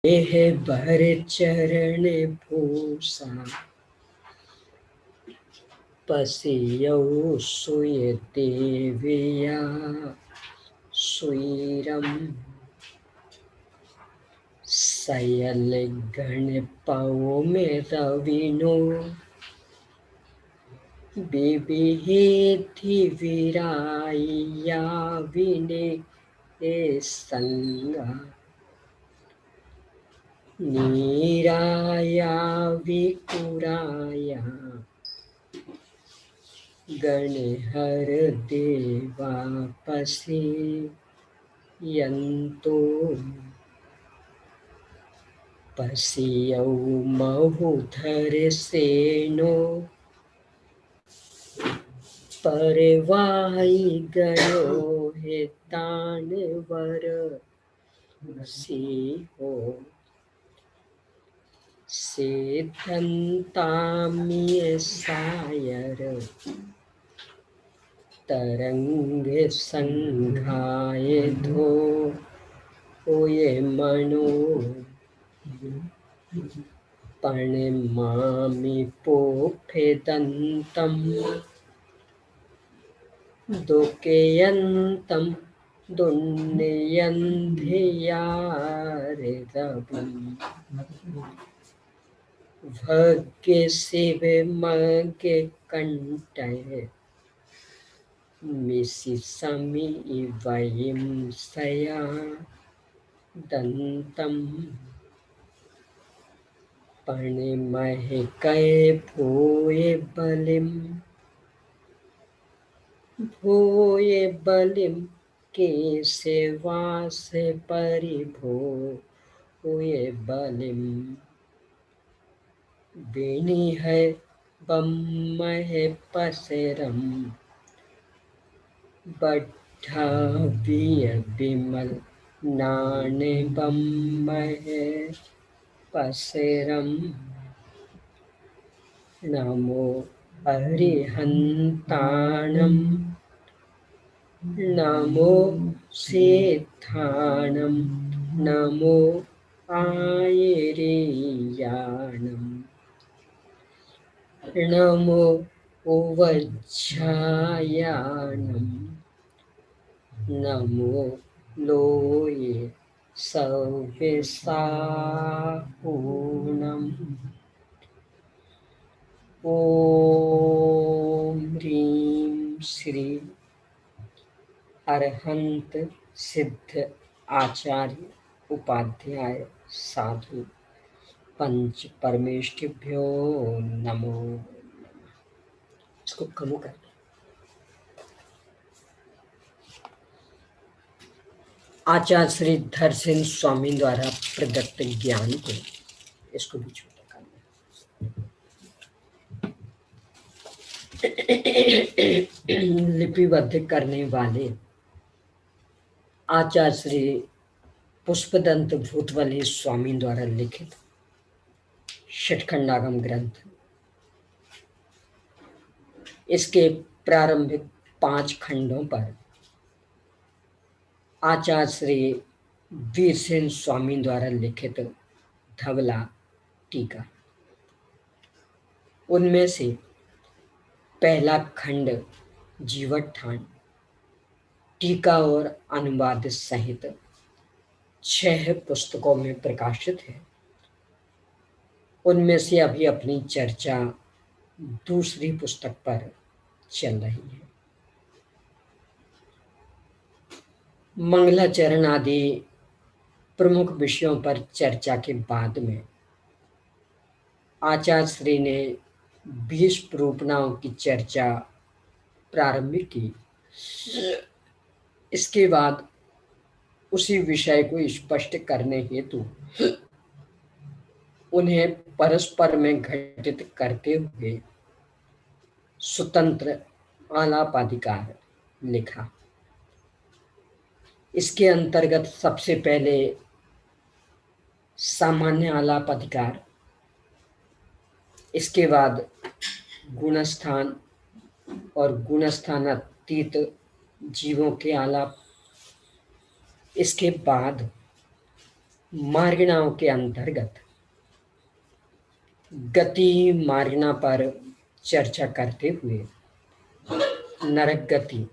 एह भर चरण पूसा पसियौ सुय देविया सुरम सयल गण पाओ में रविनो बिबिहिति विराया विने संगा नीराया विकुराया गणहर देवा पसी यंतो पसियौ महुधर सेनो परवाई गयो हितानवर सिंहो सिद्धंतामिय सायर तरंग संघाय धो ओये मनो पणिमामि पोफेदन्तं दुःखयन्तं दुन्नयन्धियारिदं भग्य शिव मग्य कंठय मिसि समी वयं सया दंतं पणिमहि कै भूय बलिम के सेवा से परिभूय बलिम बेनी है बम्मह पसरम बढ़ा बिय बिमल नाने बम्मह पसरम नमो हरिहंताणम नमो सेत्थाणम नमो आयेरियाणम नमो उवज्झायाणम नमो लोये सव्यसाहूणम ओम ह्रीं श्री अरहंत सिद्ध आचार्य उपाध्याय साधु पंच परमेष्ठिभ्यो नमो। इसको कम कर। आचार्य श्री धरसिंह स्वामी द्वारा प्रदत्त ज्ञान को इसको भी छोटा करना। लिपिबद्ध करने वाले आचार्य श्री पुष्पदंत भूतवली स्वामी द्वारा लिखित षटखंडागम ग्रंथ। इसके प्रारंभिक 5 खंडों पर आचार्य श्री वीरसेन स्वामी द्वारा लिखित धवला टीका। उनमें से पहला खंड जीवठान टीका और अनुवाद सहित 6 पुस्तकों में प्रकाशित है। उनमें से अभी अपनी चर्चा दूसरी पुस्तक पर चल रही है। मंगलाचरण आदि प्रमुख विषयों पर चर्चा के बाद में आचार्य श्री ने 20 प्रूपणाओं की चर्चा प्रारंभ की। इसके बाद उसी विषय को स्पष्ट करने हेतु उन्हें परस्पर में घटित करते हुए स्वतंत्र आलापाधिकार लिखा। इसके अंतर्गत सबसे पहले सामान्य आलापाधिकार, इसके बाद गुणस्थान और गुणस्थानातीत जीवों के आलाप, इसके बाद मार्गणाओं के अंतर्गत गति मार्गना पर चर्चा करते हुए नरक गति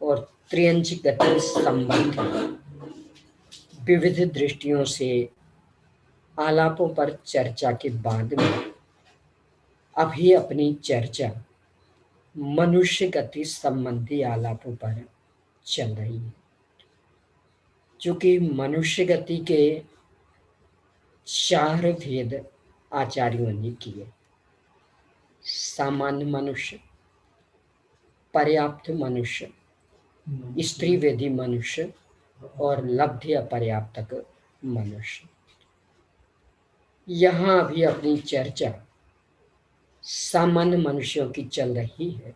और त्रियंच गति संबंधी विविध दृष्टियों से आलापों पर चर्चा के बाद में अभी अपनी चर्चा मनुष्य गति संबंधी आलापों पर चल रही है। चूंकि मनुष्य गति के 4 भेद आचार्यों ने किए, सामान्य मनुष्य, पर्याप्त मनुष्य, स्त्री वेदी मनुष्य और लब्धि अपर्याप्तक मनुष्य। यहाँ अभी अपनी चर्चा सामान्य मनुष्यों की चल रही है।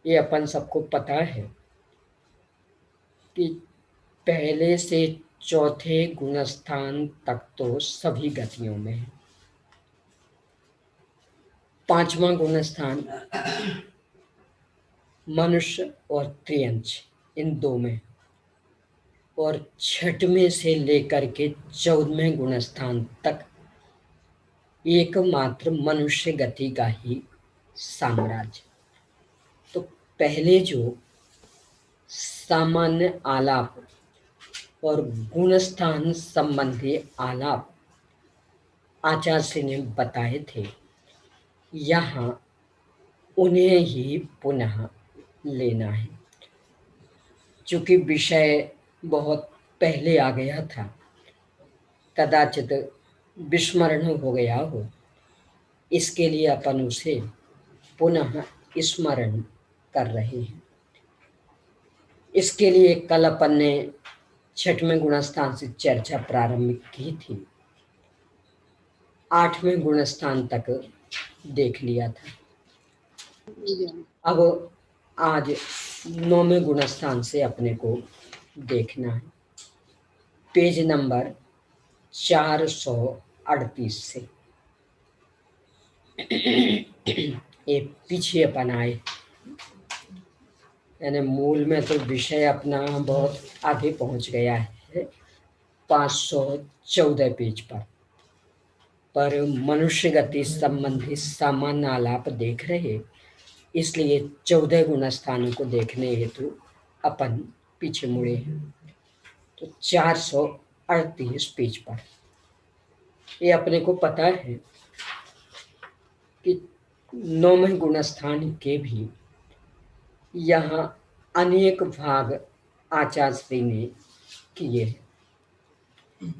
ये अपन सबको पता है कि पहले से चौथे गुणस्थान तक तो सभी गतियों में है। 5वां गुणस्थान मनुष्य और त्रियंच, इन 2 में, और 6वें से लेकर के 14वें गुणस्थान तक एकमात्र मनुष्य गति का ही साम्राज्य। तो पहले जो सामान्य आलाप और गुणस्थान संबंधी आलाप आचार्य ने बताए थे, यहाँ उन्हें ही पुनः लेना है। चूंकि विषय बहुत पहले आ गया था, कदाचित विस्मरण हो गया हो, इसके लिए अपन उसे पुनः स्मरण कर रहे हैं। इसके लिए कल अपन ने 6वें गुणस्थान से चर्चा प्रारंभ की थी, 8वें गुणस्थान तक देख लिया था। अब आज 9वें गुणस्थान से अपने को देखना है, पेज नंबर 438 से। ये पीछे अपन आए, यानी मूल में तो विषय अपना बहुत आगे पहुंच गया है, 514 पेज पर मनुष्य गति संबंधी सामान्य आलाप देख रहे, इसलिए 14 गुणस्थानों को देखने हेतु अपन पीछे मुड़े हैं। तो 438 पेज पर ये अपने को पता है कि 9वें गुणस्थान के भी यहाँ अनेक भाग आचार्य ने किए हैं।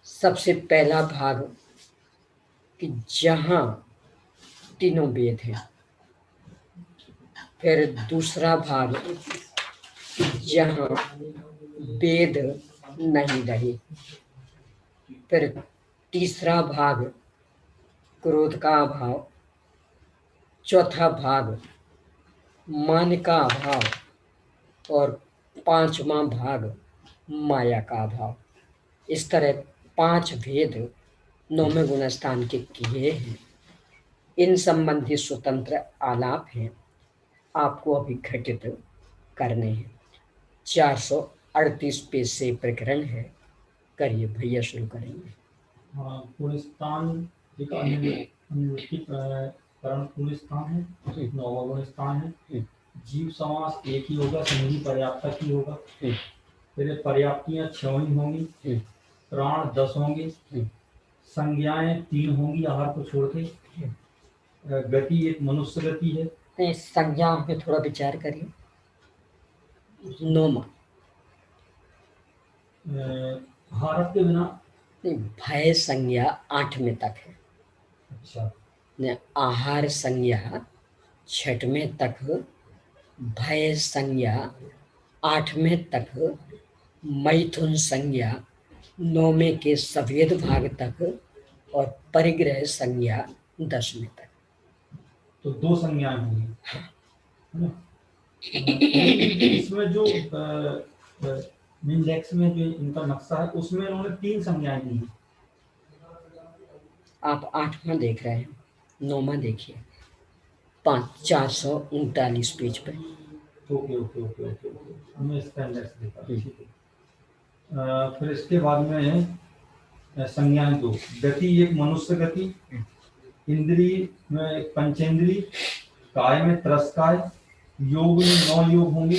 सबसे पहला भाग कि जहाँ तीनों वेद हैं, फिर दूसरा भाग कि जहाँ वेद नहीं रहे, फिर तीसरा भाग क्रोध का अभाव, चौथा भाग मान का अभाव और 5वां भाग माया का अभाव। इस तरह 5 भेद 9वें गुणस्थान के किए हैं। इन संबंधी स्वतंत्र आलाप हैं, आपको अभी घटित करने हैं। 438 पेज से प्रकरण है, करिए भैया, शुरू करेंगे। गुणस्थान एक गुणस्थान है, 9वां गुणस्थान है। जीव समास एक ही होगा, संधि पर्याप्तक ही होगा। फिर पर्याप्तियां 6 ही होंगी, प्राण 10 होंगे, संज्ञाएं 3 होंगी आहार को छोड़ के, गति एक मनुष्य गति है। नहीं, संज्ञाओं पे थोड़ा विचार करिए। 9वां भारत के बिना नहीं, भय संज्ञा 8वें तक है। अच्छा, ने आहार संज्ञा 6वें तक, भय संज्ञा 8वें तक, मैथुन संज्ञा 9वें के सफेद भाग तक और परिग्रह संज्ञा 10वें तक। तो 2 संज्ञाएं होंगी, है ना? इसमें जो इंडेक्स में जो इनका नक्शा है, उसमें उन्होंने 3 संज्ञाएं दी हैं। आप 8वां देख रहे हैं, 9वां देखिए, 439 पेज पे। Okay okay okay okay okay, हमें इसका इंडेक्स देखा, ठीक है। फिर इसके बाद में है संज्ञान दो। गति एक मनुष्य गति, इंद्रिय में एक पंचेंद्रिय, काय में त्रस्काय, योग में 9 योग होंगे,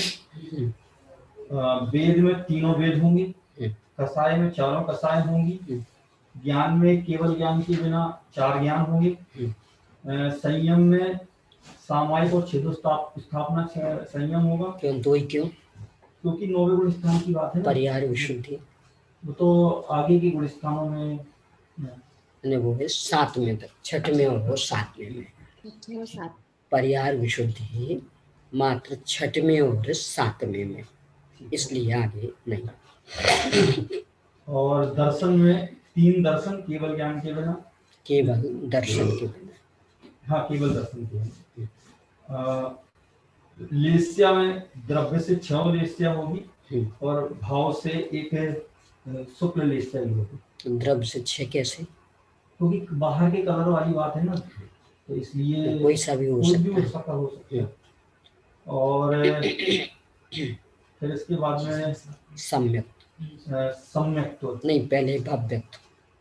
वेद में 3 वेद होंगे, कसाय में 4 कसाय होंगी, ज्ञान में केवल ज्ञान के बिना 4 ज्ञान होंगे, संयम में सामायिक और छेदो स्थापना संयम होगा। क्यों? दो ही क्यों? क्योंकि 9वें गुण स्थान की बात है ना, परिहार विशुद्धि वो तो आगे के गुण स्थानों में वो है 7वें तक, 6वें और 7वें में। परिहार विशुद्धि मात्र 6वें और 7वें में, इसलिए आगे नहीं। और दर्शन में 3 दर्शन, केवल ज्ञान के बिना, केवल दर्शन के बिना। हाँ, केवल दर्शन के बिना। लेस्या में द्रव्य से 6 लेस्या होगी और भाव से एक शुक्ल लेस्या भी होगी। द्रव्य से 6 कैसे? क्योंकि बाहर के कलर वाली बात है ना, तो इसलिए कोई सा भी हो सकता है। और फिर इसके बाद में सम्यक सम्यक्त्व नहीं, पहले भव्यत्व।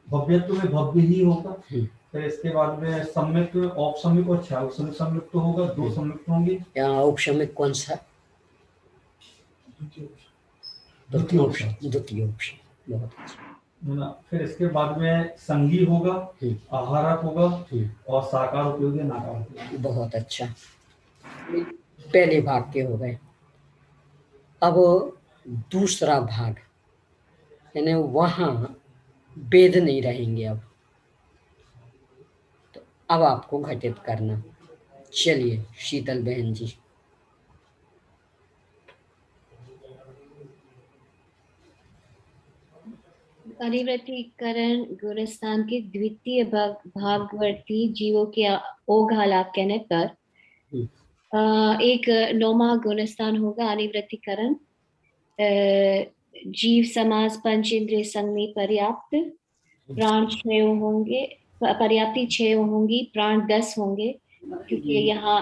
भव्यत्व में भव्य ही होगा। फिर इसके बाद में सम्यक्त्व में औपसम्यक और छायासम्यक सम्यक्त्व होगा, 2 सम्यक्त्व होंगे। यहाँ औपसम्यक कौन सा? द्वितीय ऑप्शन। बहुत अच्छा। फिर इसके बाद में संगी होगा, आहारक होगा और साकार उपयोगी नाकार उपयोगी। बहुत अच्छा, पहले भाग के हो गए। अब दूसरा भाग, यानी वहां वेद नहीं रहेंगे अब, तो अब आपको घटित करना। चलिए शीतल बहन जी। परिवर्तीकरण गुणस्थान के द्वितीय भागवर्ती जीवों के ओघालाप कहने पर एक 9वां गुणस्थान होगा अनिवृत्तिकरण। जीव समास पंचेंद्रिय संग में पर्याप्त, प्राण 6 होंगे, पर्याप्ति 6 होंगी, प्राण 10 होंगे, क्योंकि यहाँ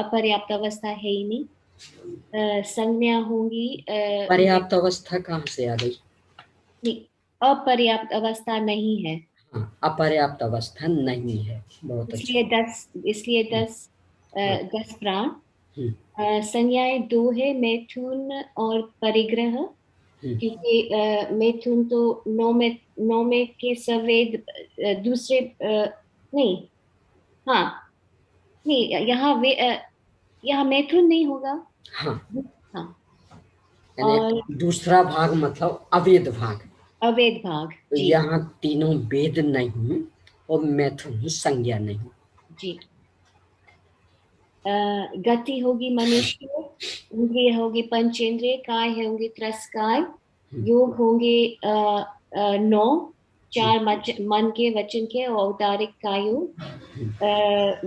अपर्याप्त अवस्था है ही नहीं। संज्ञा होंगी। पर्याप्त अवस्था कहाँ से आ गई? अपर्याप्त अवस्था नहीं है। हाँ, अपर्याप्त अवस्था नहीं है। बहुत इसलिए अच्छा। 10 प्राण। संज्ञाएं 2 है, मैथुन और परिग्रह, क्योंकि मैथुन तो 9 में के सवेद दूसरे नहीं, हाँ नहीं, यहाँ मैथुन नहीं होगा। हाँ, हाँ, और दूसरा भाग मतलब अवेद भाग। अवेद भाग तो जी। यहाँ तीनों वेद नहीं और मैथुन संज्ञा नहीं जी। गति होगी मनुष्य, इंद्रिय होगी पंचेंद्रिय, काय होंगे त्रस्काय, योग होंगे 9, 4 मन के वचन के और औदारिक कायो।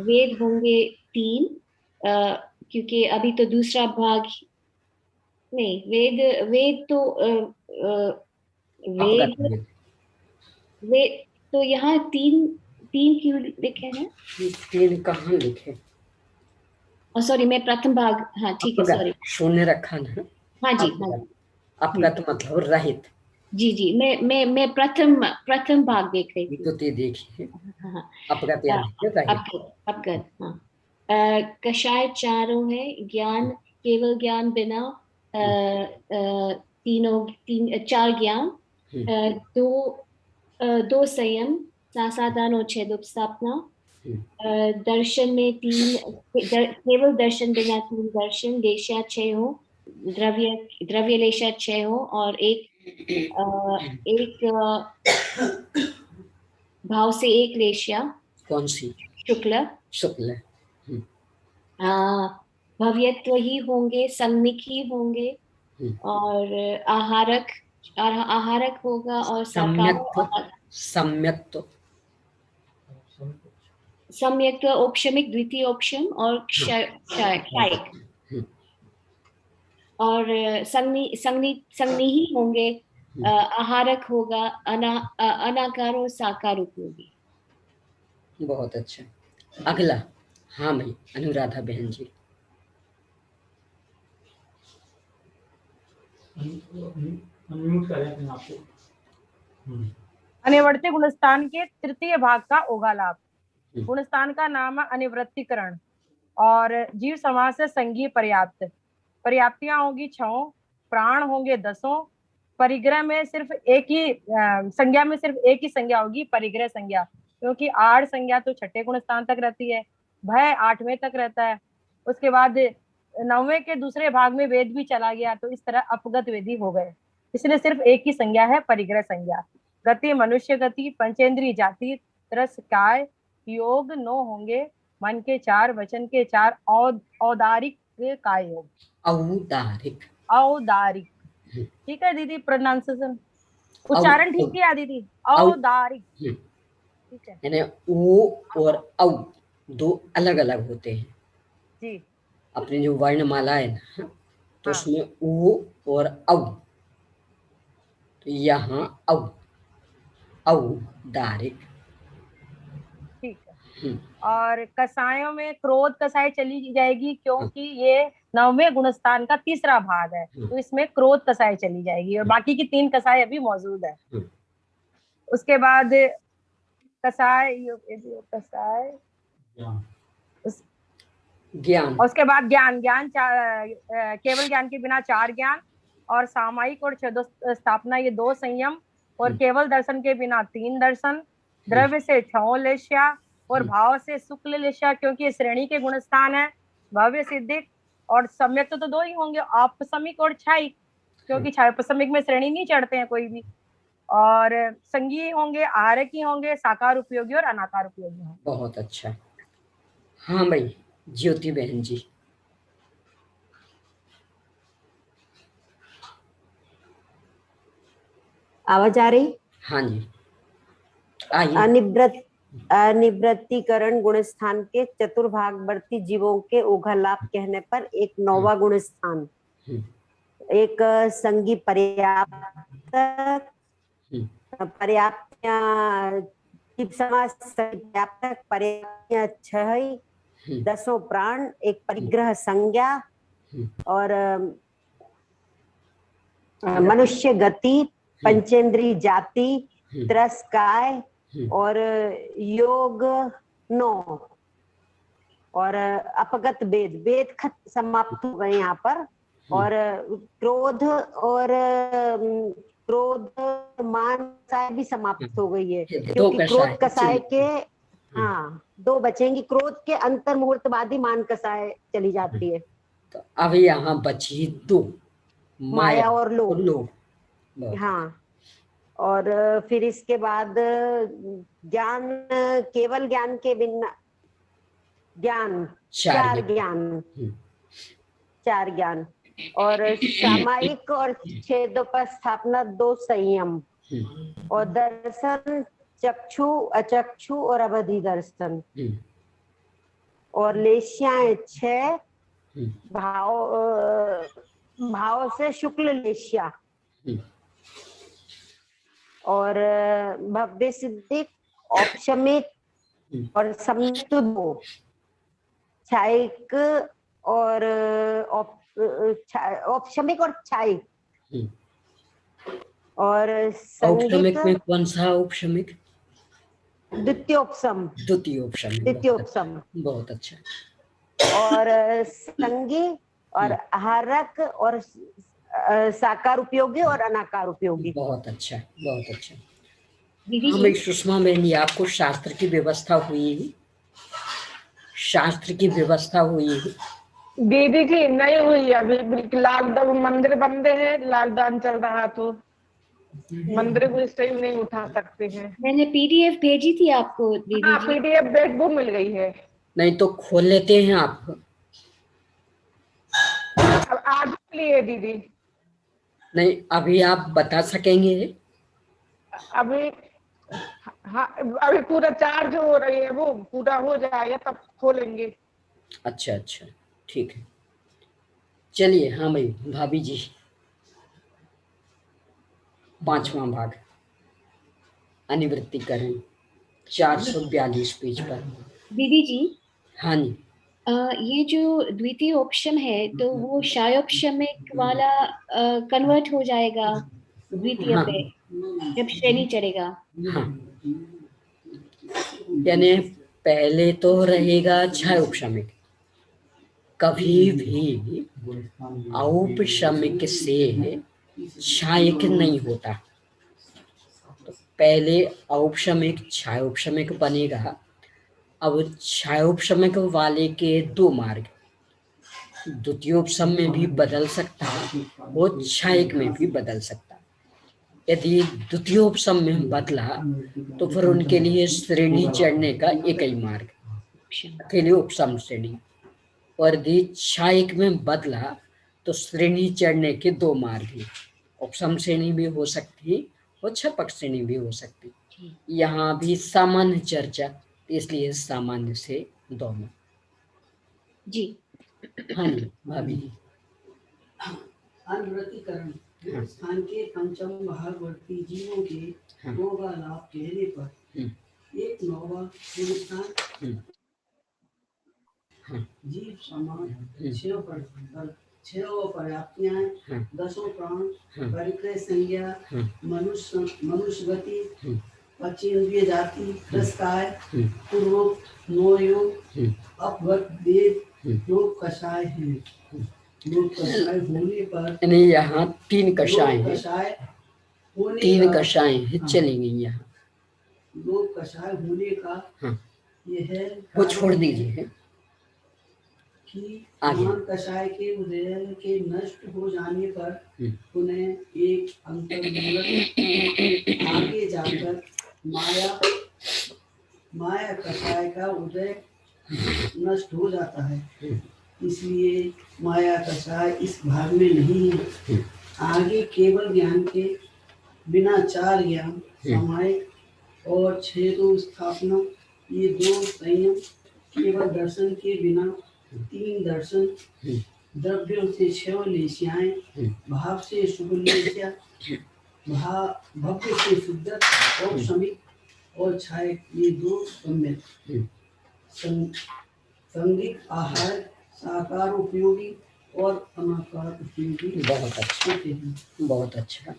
वेद होंगे 3, क्योंकि अभी तो दूसरा भाग नहीं, वेद तो वेद वेद तो यहाँ 3 क्यों लिखे हैं? 3 कहाँ लिखे? सॉरी, मैं प्रथम भाग, हाँ ठीक है, सॉरी, शून्य रखा ना। हाँ जी, हाँ जी। अपगत मतलब रहित। जी जी, मैं प्रथम भाग देख रही थी। तो ते देखिए, हाँ, अपगत यानी रहित। अपगत, हाँ। कषाय 4 है, ज्ञान केवल ज्ञान बिना 4 ज्ञान, 2 संयम, सासाधान और छेदोपस्थापना। दर्शन में 3, केवल दर्शन बिना 3 दर्शन, लेशा 6 हो, द्रव्य लेशा 6 हो, और एक भाव से 1 लेशा। कौन सी? शुक्ल। भव्यत्व ही होंगे, संमिक ही होंगे, और आहारक होगा, और सम्यक औपशमिक, द्वितीय औपशम और क्षयिक, और संगनी ही होंगे। आहारक होगा, अनाकार और साकार उपयोगी। बहुत अच्छा। अगला, हाँ भाई अनुराधा बहन जी। अनम्यूट करें अपने आपको। अनिवर्ती गुणस्थान के तृतीय भाग का ओघालाप। गुणस्थान का नाम है अनिवृत्तिकरण और जीव समास से संज्ञा पर्याप्त। पर्याप्तियां होंगी 6, प्राण होंगे 10, परिग्रह में सिर्फ एक ही संज्ञा में सिर्फ एक ही संज्ञा होगी, परिग्रह संज्ञा, क्योंकि आड़ संज्ञा तो छठे गुणस्थान तक रहती है, भय 8वें तक रहता है। उसके बाद 9वें के दूसरे भाग में वेद भी चला गया, तो इस तरह अपगत वेदी हो गए, इसलिए सिर्फ एक ही संज्ञा है, परिग्रह संज्ञा। गति मनुष्य गति, पंचेंद्रीय जाति, तरस काय, योग 9 होंगे, मन के 4, वचन के 4, औदारिक काय योग। औदारिक, औदारिक, ठीक है दीदी, प्रोनाउंसिएशन उच्चारण ठीक किया दीदी, औदारिक, ठीक है। यानी ओ और औ दो अलग अलग होते हैं जी। अपनी जो वर्णमाला है ना, तो हाँ। उसमें ओ और औ, तो यहाँ औदारिक, ठीक है। और कसायों में क्रोध कसाय चली जाएगी, क्योंकि ये 9वें गुणस्थान का तीसरा भाग है, तो इसमें क्रोध कसाय चली जाएगी, और बाकी की 3 कसाय अभी मौजूद है। उसके बाद कसाय ज्ञान, और उसके बाद ज्ञान केवल ज्ञान के बिना 4 ज्ञान, और सामायिक और स्थापना ये 2 संयम, और केवल दर्शन के बिना 3 दर्शन, द्रव्य से 6 लेश्या, और भाव से शुक्ल लेश्या, क्योंकि ये श्रेणी के गुणस्थान है। भव्य सिद्धिक और सम्यक तो 2 ही होंगे, औपसमिक और क्षायिक, क्योंकि क्षायोपसमिक में श्रेणी नहीं चढ़ते हैं कोई भी। और संगी होंगे, आहारकी होंगे, साकार उपयोगी और अनाकार उपयोगी होंगे। बहुत अच्छा। हाँ भाई ज्योति बहन जी। आवाज आ रही? हाँ जी आइए। अनिवृत्तिकरण गुणस्थान के चतुर्भागवर्ती जीवों के ओघालाप कहने पर एक 9वां गुणस्थान, एक संगी पर्याप्त, पर्याप्तियां पर्याप्तक, पर्याप्तियां 6, 10 प्राण, एक परिग्रह संज्ञा, और मनुष्य गति, पंचेंद्रीय जाति, तरस काय, और योग 9, और अपगत वेद समाप्त हो गए यहाँ पर। और क्रोध और क्रोध मान कसाय भी समाप्त हो गई है, क्योंकि क्रोध कसाय के 2 बचेंगी, क्रोध के अंतर मुहूर्तवादी मान कसाय चली जाती है। तो अभी यहाँ बची 2, माया और लोभ। हाँ। और फिर इसके बाद ज्ञान, केवल ज्ञान के बिना ज्ञान 4 ज्ञान, 4 ज्ञान, और सामायिक और छेदोपस्थापना 2 संयम, और दर्शन चक्षु, अचक्षु और अवधि दर्शन, और लेश्याएं 6, भाव से शुक्ल लेश्या, और भव्य सिद्धिक, औपशमिक और सम्यक 2, क्षायिक और औपशमिक और क्षायिक, और औपशमिक में कौन सा औपशमिक? द्वितीयोपसम। द्वितीयोपसम, बहुत अच्छा। और संगी और आहारक और साकार उपयोगी और अनाकार उपयोगी। बहुत अच्छा, बहुत अच्छा। हमें सुषमा बहन, आपको शास्त्र की व्यवस्था हुई है? शास्त्र की व्यवस्था हुई है? दीदी जी नहीं हुई अभी, लॉकडाउन, मंदिर बंद है, लॉकडाउन चल रहा, तो मंदिर को इस टाइम नहीं उठा सकते हैं। मैंने पीडीएफ भेजी थी आपको दीदी जी। पीडीएफ वो मिल गई है। नहीं तो खोल लेते हैं आप। अब आज लिए दीदी। नहीं अभी आप बता सकेंगे? अभी हाँ, अभी पूरा चार्ज हो रही है, वो पूरा हो जाएगा तब खोलेंगे। अच्छा अच्छा ठीक है, चलिए। हाँ भाई भाभी जी, 5वां भाग अनिवृत्तिकरण, 442 पेज पर। दीदी जी। हाँ जी। ये जो द्वितीय ऑप्शन है, तो वो क्षायोपशमिक वाला कन्वर्ट हो जाएगा, द्वितीय हाँ। पे जब श्रेणी चढ़ेगा। हाँ, यानी पहले तो रहेगा क्षय उपशमिक, कभी भी औपशमिक से क्षायक नहीं होता। तो पहले औपशमिक क्षायोपशमिक बनेगा। अब क्षायोपशमिक वाले के दो मार्ग, द्वितीयोपशम में भी बदल सकता है और क्षायक में भी बदल सकता है। यदि द्वितीयोपशम में बदला तो फिर उनके लिए श्रेणी चढ़ने का एक ही मार्ग, अकेले उपशम श्रेणी। और यदि क्षायक में बदला तो श्रेणी चढ़ने के दो मार्ग हैं, उपशम श्रेणी भी हो सकती और छपक श्रेणी भी हो सकती। यहाँ भी सामान्य चर्चा, इसलिए सामान्य से दोनों। जी। हाँ जी भाभी। अनुवृत्तिकरण स्थान के पंचम भागवर्ती जीवों के रोगालाभ कहने पर एक नौवा पुनरुत्थान जीव समान छह पर्याप्तियां, दसों प्राण, परिक्रय संज्ञा, मनुष्य गति, पचेंद्रिय जाति, रसकाय, पूर्वोक्त, नौ योग, अपवर्त वेद, योग कषाय है। योग कषाय होने पर यहाँ तीन कषाय हैं, तीन कषाय हैं चलेंगी यहाँ। योग कषाय होने का यह वो छोड़ दीजिए कि मान कषाय के उदय के नष्ट हो जाने पर पुनः एक अंतर्मूलक आगे जाकर माया कषाय का उदय नष्ट हो जाता है। इसलिए माया कषाय इस भाग में नहीं है। आगे केवल ज्ञान के बिना चार ज्ञान, सामायिक और छेदो स्थापना, ये दो संयम, केवल दर्शन के बिना तीन दर्शन, द्रव्यों से छह लेशियाएं, भाव से शुभ लेशिया, भव्य से शुद्ध और समित और छाय, ये दो सम्यक संगिक आहार साकार उपयोगी और अनाकार उपयोगी। बहुत अच्छा, बहुत अच्छा।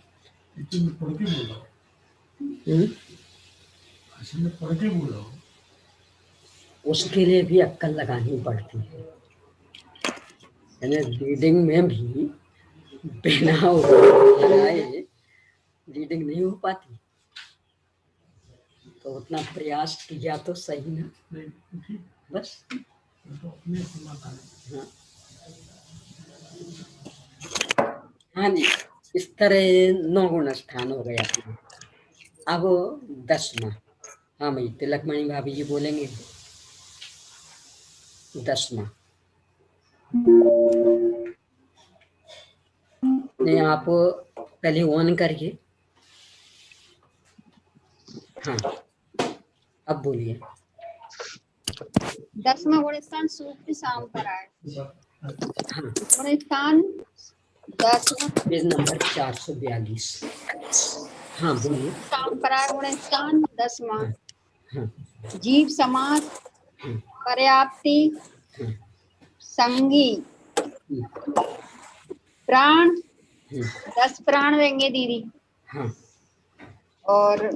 उसके लिए भी अक्कल लगानी पड़ती है, यानी रीडिंग में भी बिना लगाए रीडिंग नहीं हो पाती। तो उतना प्रयास किया तो सही ना, बस। हाँ जी, इस तरह 9 गुण स्थान हो गया। अब 10वां। हाँ भाई, तिलकमणि भाभी जी बोलेंगे 10वां। नहीं, आप पहले ऑन करिए। हाँ, अब बोलिए। 10वां गुण स्थान सूक्ष्म सांपराय। हाँ, गुण स्थान 10वां पेज नंबर 442। हाँ बोलिए। सांपराय गुण स्थान 10वां। हाँ, जीव समास, पर्याप्ति, संगी, प्राण, 10 प्राण रहेंगे दीदी। हाँ, और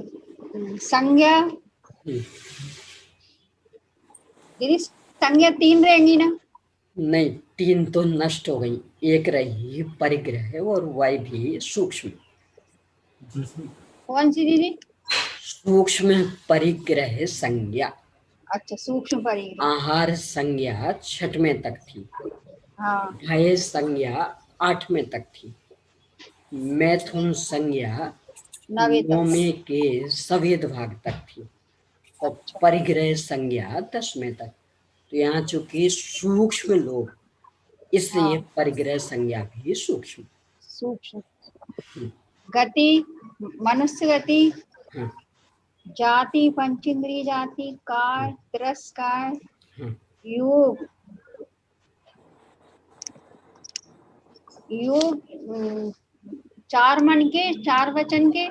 संज्ञा दीदी, संज्ञा 3 रहेंगी ना? नहीं, 3 तो नष्ट हो गई, एक रही परिग्रह और वह भी सूक्ष्म। कौन सी दीदी? सूक्ष्म परिग्रह संज्ञा। अच्छा, सूक्ष्म परिग्रह। आहार संज्ञा 6वें तक थी। हाँ। भय संज्ञा 8वें तक थी। मैथुन संज्ञा 9वें के सफेद भाग तक थी और परिग्रह संज्ञा 10वें तक। तो यहाँ चूंकि सूक्ष्म लोग, इसलिए परिग्रह संज्ञा भी सूक्ष्म। गति, मनुष्य गति, जाति, पंचेंद्रिय जाति, काय, तिरस्कार, योग, योग 4 मन के, 4 वचन के,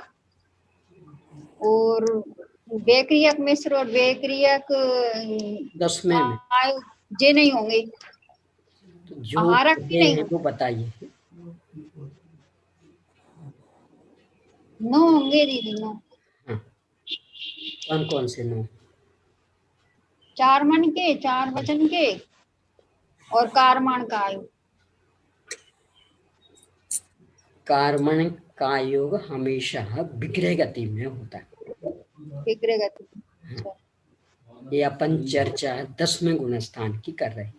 और बेक्रियक मिश्र और बेक्रियक 10वें में जे नहीं होंगे। तो जो नहीं वो बताइए। 9 होंगे दीदी, 9। हाँ, कौन कौन से 9? 4 मन के, 4 वचन के और कारमान का आयु। कारमण का योग हमेशा विग्रह गति में होता है। विग्रह गति। हाँ, ये अपन चर्चा 10वें गुण स्थान की कर रहे हैं।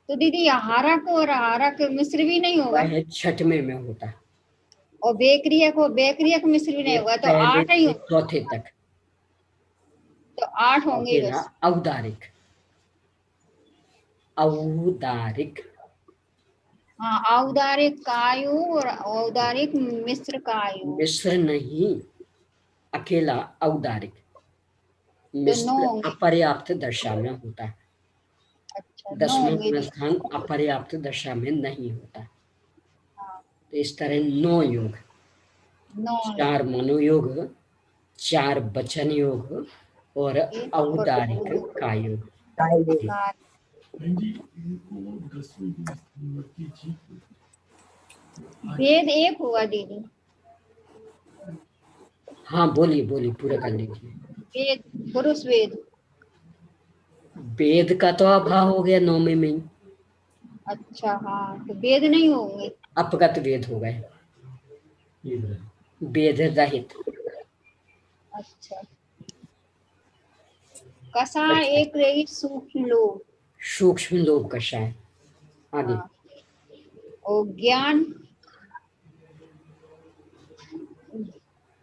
तो दीदी हारक और हारक मिश्र भी नहीं होगा? वह 6वें में होता है। और बेक्रियक मिश्र भी नहीं होगा, तो 8 ही होगा। चौथे तक तो 8 होंगे अकेला बस। औदारिक। औदारिक, हाँ, औदारिक कायु और औदारिक मिश्र कायु। मिश्र नहीं, अकेला औदारिक। तो 9 मिश्र होंगे। अपर्याप्त दशा में होता है। अच्छा, 9 10वें होंगे गुण दीदी। स्थान अपर्याप्त दशा में नहीं होता। हाँ, तो इस तरह 9 योग, 9 4 मनोयोग, 4 वचन योग और औदारिक का योग। कार। वेद 1 हुआ दीदी। हाँ बोलिए बोलिए, पूरा कर लीजिए। वेद, पुरुष वेद। वेद का तो अभाव हो गया 9वें में ही। अच्छा, हाँ, तो वेद नहीं होंगे। अपगत वेद हो गए, वेद रहित। अच्छा, कषाय एक रही सूक्ष्म लोग। सूक्ष्म लोक कषाय। आगे। हाँ, और ज्ञान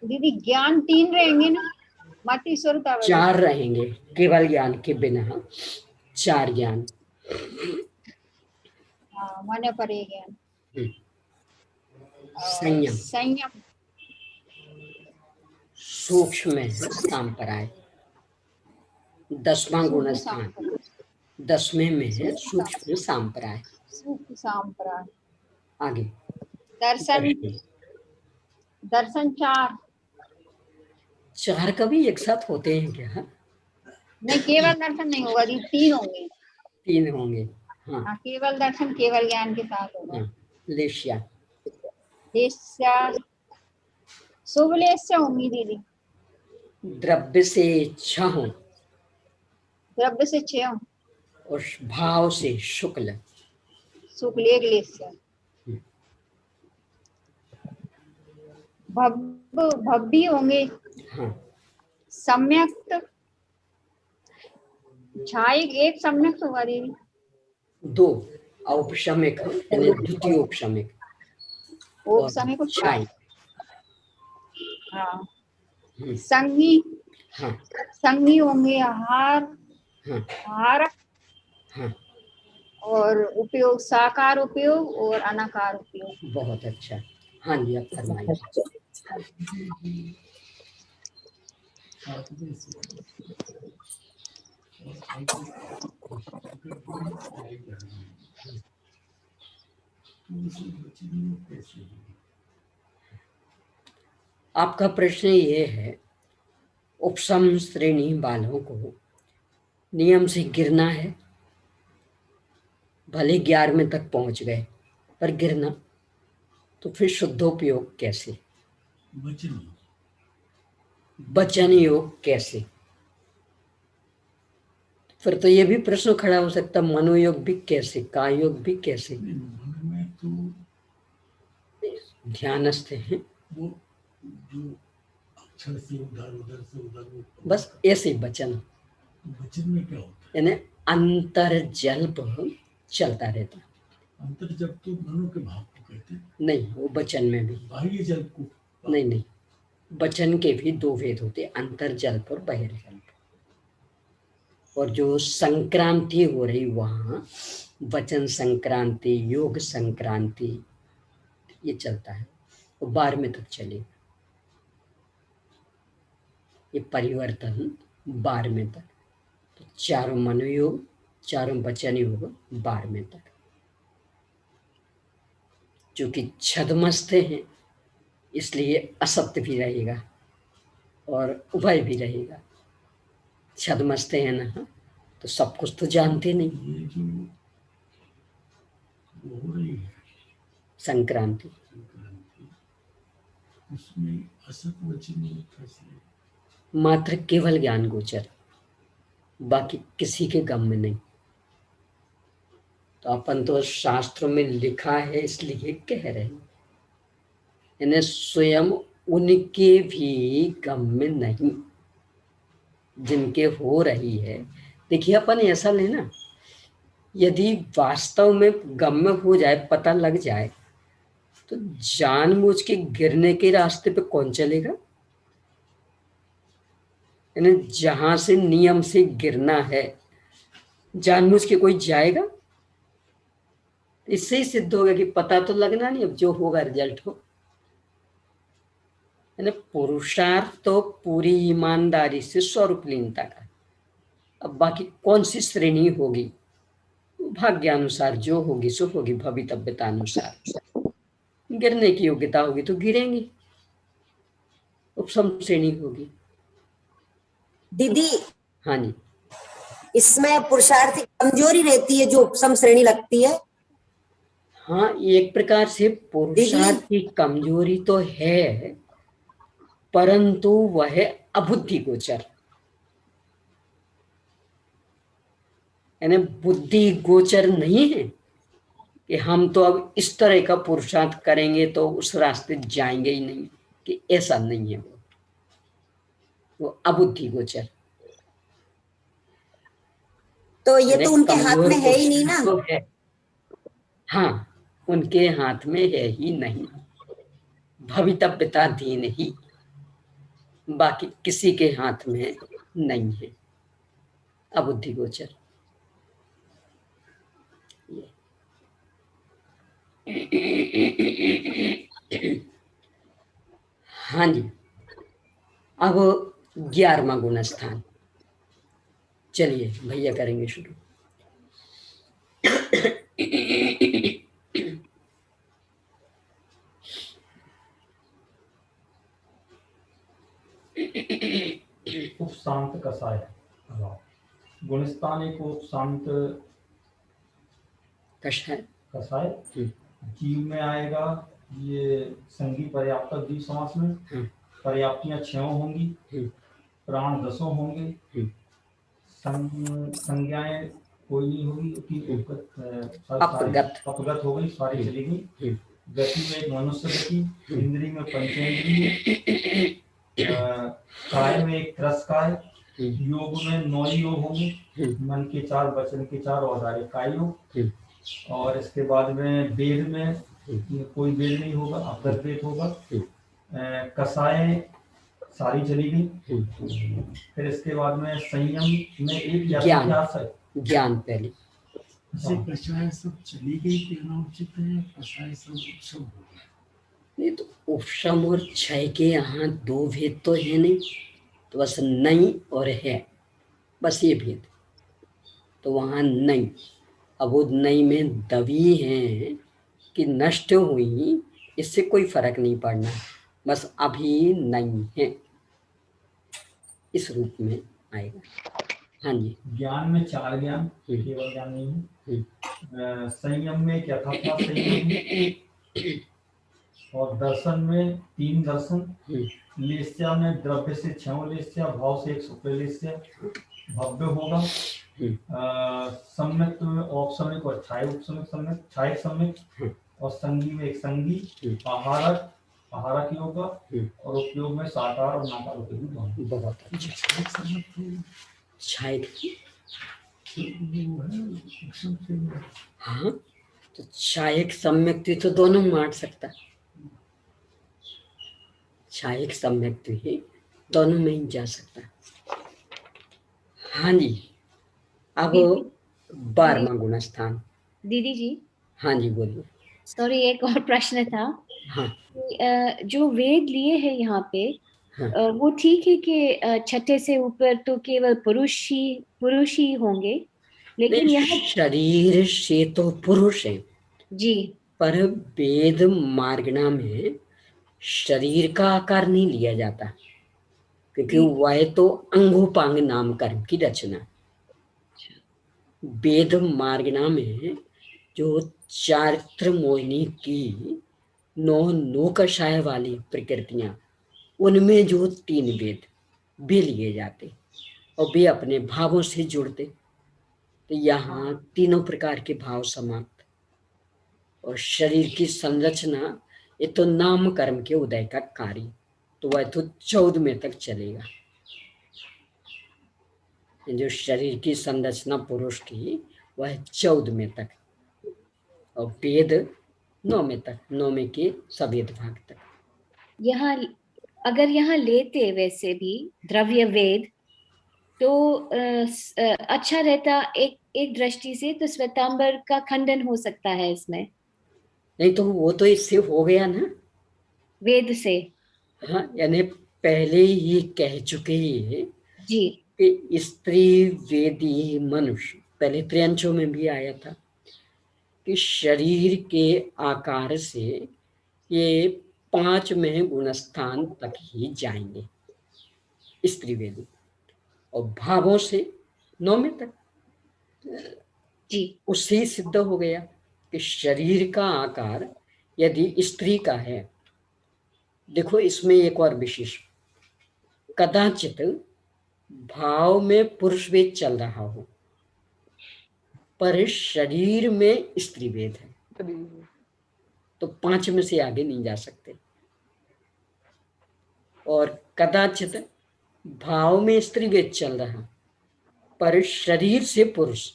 दीदी, ज्ञान 3 रहेंगे ना? मति सुरता 4 रहेंगे, केवल ज्ञान के बिना 4 ज्ञान। हाँ, मन परे ज्ञान। संयम, संयम सूक्ष्म है सांपराय। 10वां गुण स्थान 10वें में है सूक्ष्म सांपराय। सूक्ष्म सांप्राय। आगे। दर्शन, दर्शन 4। 4 कभी एक साथ होते हैं क्या? नहीं, केवल दर्शन नहीं होगा दीदी, 3 होंगे। 3 होंगे। हाँ, हाँ, केवल दर्शन केवल ज्ञान के साथ होगा। हाँ। लेश्या, लेस्या, शुभ लेस्या होंगी दीदी। द्रव्य से इच्छा हो द्रव्य से 6 और भाव से शुक्ल। शुक्ल एक लेस्या। भव्य होंगे। हाँ, सम्यक्त, छाई एक सम्यक्त होगा दीदी। 2 औपशमिक यानी द्वितीय औपशमिक और समय को छाई। हाँ, संगी, हाँ, संगी होंगे हार, हाँ, हार हाँ। और उपयोग साकार उपयोग और अनाकार उपयोग। बहुत अच्छा। हाँ जी, आप फरमाइए। आपका प्रश्न ये है, उपसम श्रेणी वालों को नियम से गिरना है, भले 11वें तक पहुंच गए पर गिरना, तो फिर शुद्धोपयोग कैसे, वचन योग कैसे? फिर तो ये भी प्रश्न खड़ा हो सकता, मनोयोग भी कैसे, काय योग भी कैसे? ध्यानस्थ हैं वो, जो अक्षर से उधर से उधर, बस ऐसे वचन में क्या होता है, यानी अंतर्जल्प चलता रहता। अंतर्जल्प तो मनो के भाव को कहते हैं। नहीं, वो वचन में भी बाह्य जल्प को नहीं, वचन के भी 2 भेद होते, अंतर्जल्प और बहिर्जल्प। और जो संक्रांति हो रही वहां वचन संक्रांति, योग संक्रांति, ये चलता है, वो 12वें तक चलेगा। ये परिवर्तन 12वें तक, तो 4 मनोयोग, 4 वचन योग 12वें तक। चूंकि छदमस्त हैं इसलिए असत्य भी रहेगा और उभय भी रहेगा। छदमस्त है ना, तो सब कुछ तो जानते नहीं। संक्रांति उसमें मात्र केवल ज्ञान गोचर, बाकी किसी के गम में नहीं। तो अपन तो शास्त्रों में लिखा है इसलिए कह रहे हैं, यानी स्वयं उनके भी गम में नहीं जिनके हो रही है। देखिए अपन ऐसा लेना, यदि वास्तव में गम में हो जाए, पता लग जाए, तो जानबूझ के गिरने के रास्ते पे कौन चलेगा? यानी जहां से नियम से गिरना है जानबूझ के कोई जाएगा? इससे ही सिद्ध होगा कि पता तो लगना नहीं, अब जो होगा रिजल्ट हो। यानी पुरुषार्थ तो पूरी ईमानदारी से स्वरूप लीनता का। अब बाकी कौन सी श्रेणी होगी, भाग्यानुसार जो होगी सो होगी, भवितव्यता अनुसार। गिरने की योग्यता होगी तो गिरेंगे, उपसम श्रेणी होगी। दीदी हाँ जी, इसमें पुरुषार्थ की कमजोरी रहती है जो उपसम श्रेणी लगती है। हाँ, एक प्रकार से पुरुषार्थ की कमजोरी तो है, परंतु वह अबुद्धि गोचर, यानी बुद्धि गोचर नहीं है कि हम तो अब इस तरह का पुरुषार्थ करेंगे तो उस रास्ते जाएंगे ही नहीं, कि ऐसा नहीं है। वो अबुद्धि गोचर। तो ये तो उनके हाथ में है ही नहीं ना। तो है, हाँ, उनके हाथ में है ही नहीं, भवितव्यताधीन ही, बाकी किसी के हाथ में नहीं है अबुद्धि गोचर। हाँ जी, अब 11वां गुण स्थान, चलिए भैया करेंगे शुरू। उपशांत कसाय। गुणस्थान एक उपशांत कसाय जीव में आएगा। ये संगी पर्याप्त द्वितीय समास में पर्याप्तियां 6 होंगी, प्राण 10 होंगे, संज्ञाएं कोई नहीं होगी, अपगत हो गई, सारी चलेगी। गति में एक मनुष्य गति, इंद्री में पंचेंद्रिय, काय में एक रस काय, योग में 9 योग होंगे, मन के 4, वचन के 4 और आगे काय योग। और इसके बाद में वेद में कोई वेद नहीं होगा, अपगत वेद होगा। कसाएं सारी चली गई। फिर इसके बाद में संयम में एक ज्ञान पहले कषाय सब चली गई, कहना उचित है। कषाय सब उपशम हो गया। नहीं तो उपशम और क्षय के यहाँ 2 भेद तो है नहीं, तो बस नहीं और है, बस ये भेद। तो वहाँ नहीं, अब वो नहीं में दबी है कि नष्ट हुई, इससे कोई फर्क नहीं पड़ना, बस अभी नहीं है, इस रूप में आएगा। हाँ जी, ज्ञान में 4 ज्ञान, केवल ज्ञान नहीं है। संयम में क्या था संयम, और दर्शन में 3 दर्शन। लेस्या में द्रव्य से 6 लेस्या, भाव से 100 लेस्या, भव्य होगा। सम्यक में औपसमिक और छाय उपसमिक सम्यक, छाय सम्यक, और संगी में एक संगी, आहारक आहारक योग, और उपयोग में साकार और नाकार उपयोग। बहुत अच्छा। छाय हाँ, तो छायक सम्यक तो दोनों में बांट सकता, छायक सम्यक ही दोनों में ही जा सकता। हाँ जी, अब 12वां गुण स्थान। दीदी जी, हाँ जी बोलिए। सॉरी, एक और प्रश्न था। हाँ, जो वेद लिए हैं यहाँ पे, हाँ, वो ठीक है कि छठे से ऊपर तो केवल पुरुष ही होंगे, लेकिन यहाँ शरीर से तो पुरुष है जी, पर वेद मार्गणा में शरीर का आकार नहीं लिया जाता, क्योंकि वह तो अंगोपांग नामकरण की रचना। वेद मार्गणा में जो चारित्र मोहिनी की 9 नौकशाय वाली प्रकृतियां, उनमें जो 3 वेद वे लिए जाते और वे अपने भावों से जुड़ते। तो यहाँ तीनों प्रकार के भाव समाप्त। और शरीर की संरचना ये तो नाम कर्म के उदय का कार्य, तो वह तो 14वें तक चलेगा। जो शरीर की संरचना पुरुष की वह 14वें तक, और वेद 9वें तक, 9वें के सवेद भाग तक। यहाँ अगर यहाँ लेते वैसे भी द्रव्य वेद तो अच्छा रहता। एक दृष्टि से तो श्वेतांबर का खंडन हो सकता है इसमें। नहीं तो वो तो इससे हो गया ना, वेद से। हाँ, यानी पहले ही कह चुके हैं जी कि स्त्री वेदी मनुष्य, पहले त्रियंचों में भी आया था कि शरीर के आकार से ये 5वें गुणस्थान तक ही जाएंगे स्त्री वेदी, और भावों से 9वें तक। जी उससे ही सिद्ध हो गया कि शरीर का आकार यदि स्त्री का है। देखो इसमें एक और विशेष, कदाचित भाव में पुरुष वेद चल रहा हो पर शरीर में स्त्री वेद है, तो 5 में से आगे नहीं जा सकते। और कदाचित भाव में स्त्री वेद चल रहा पर शरीर से पुरुष,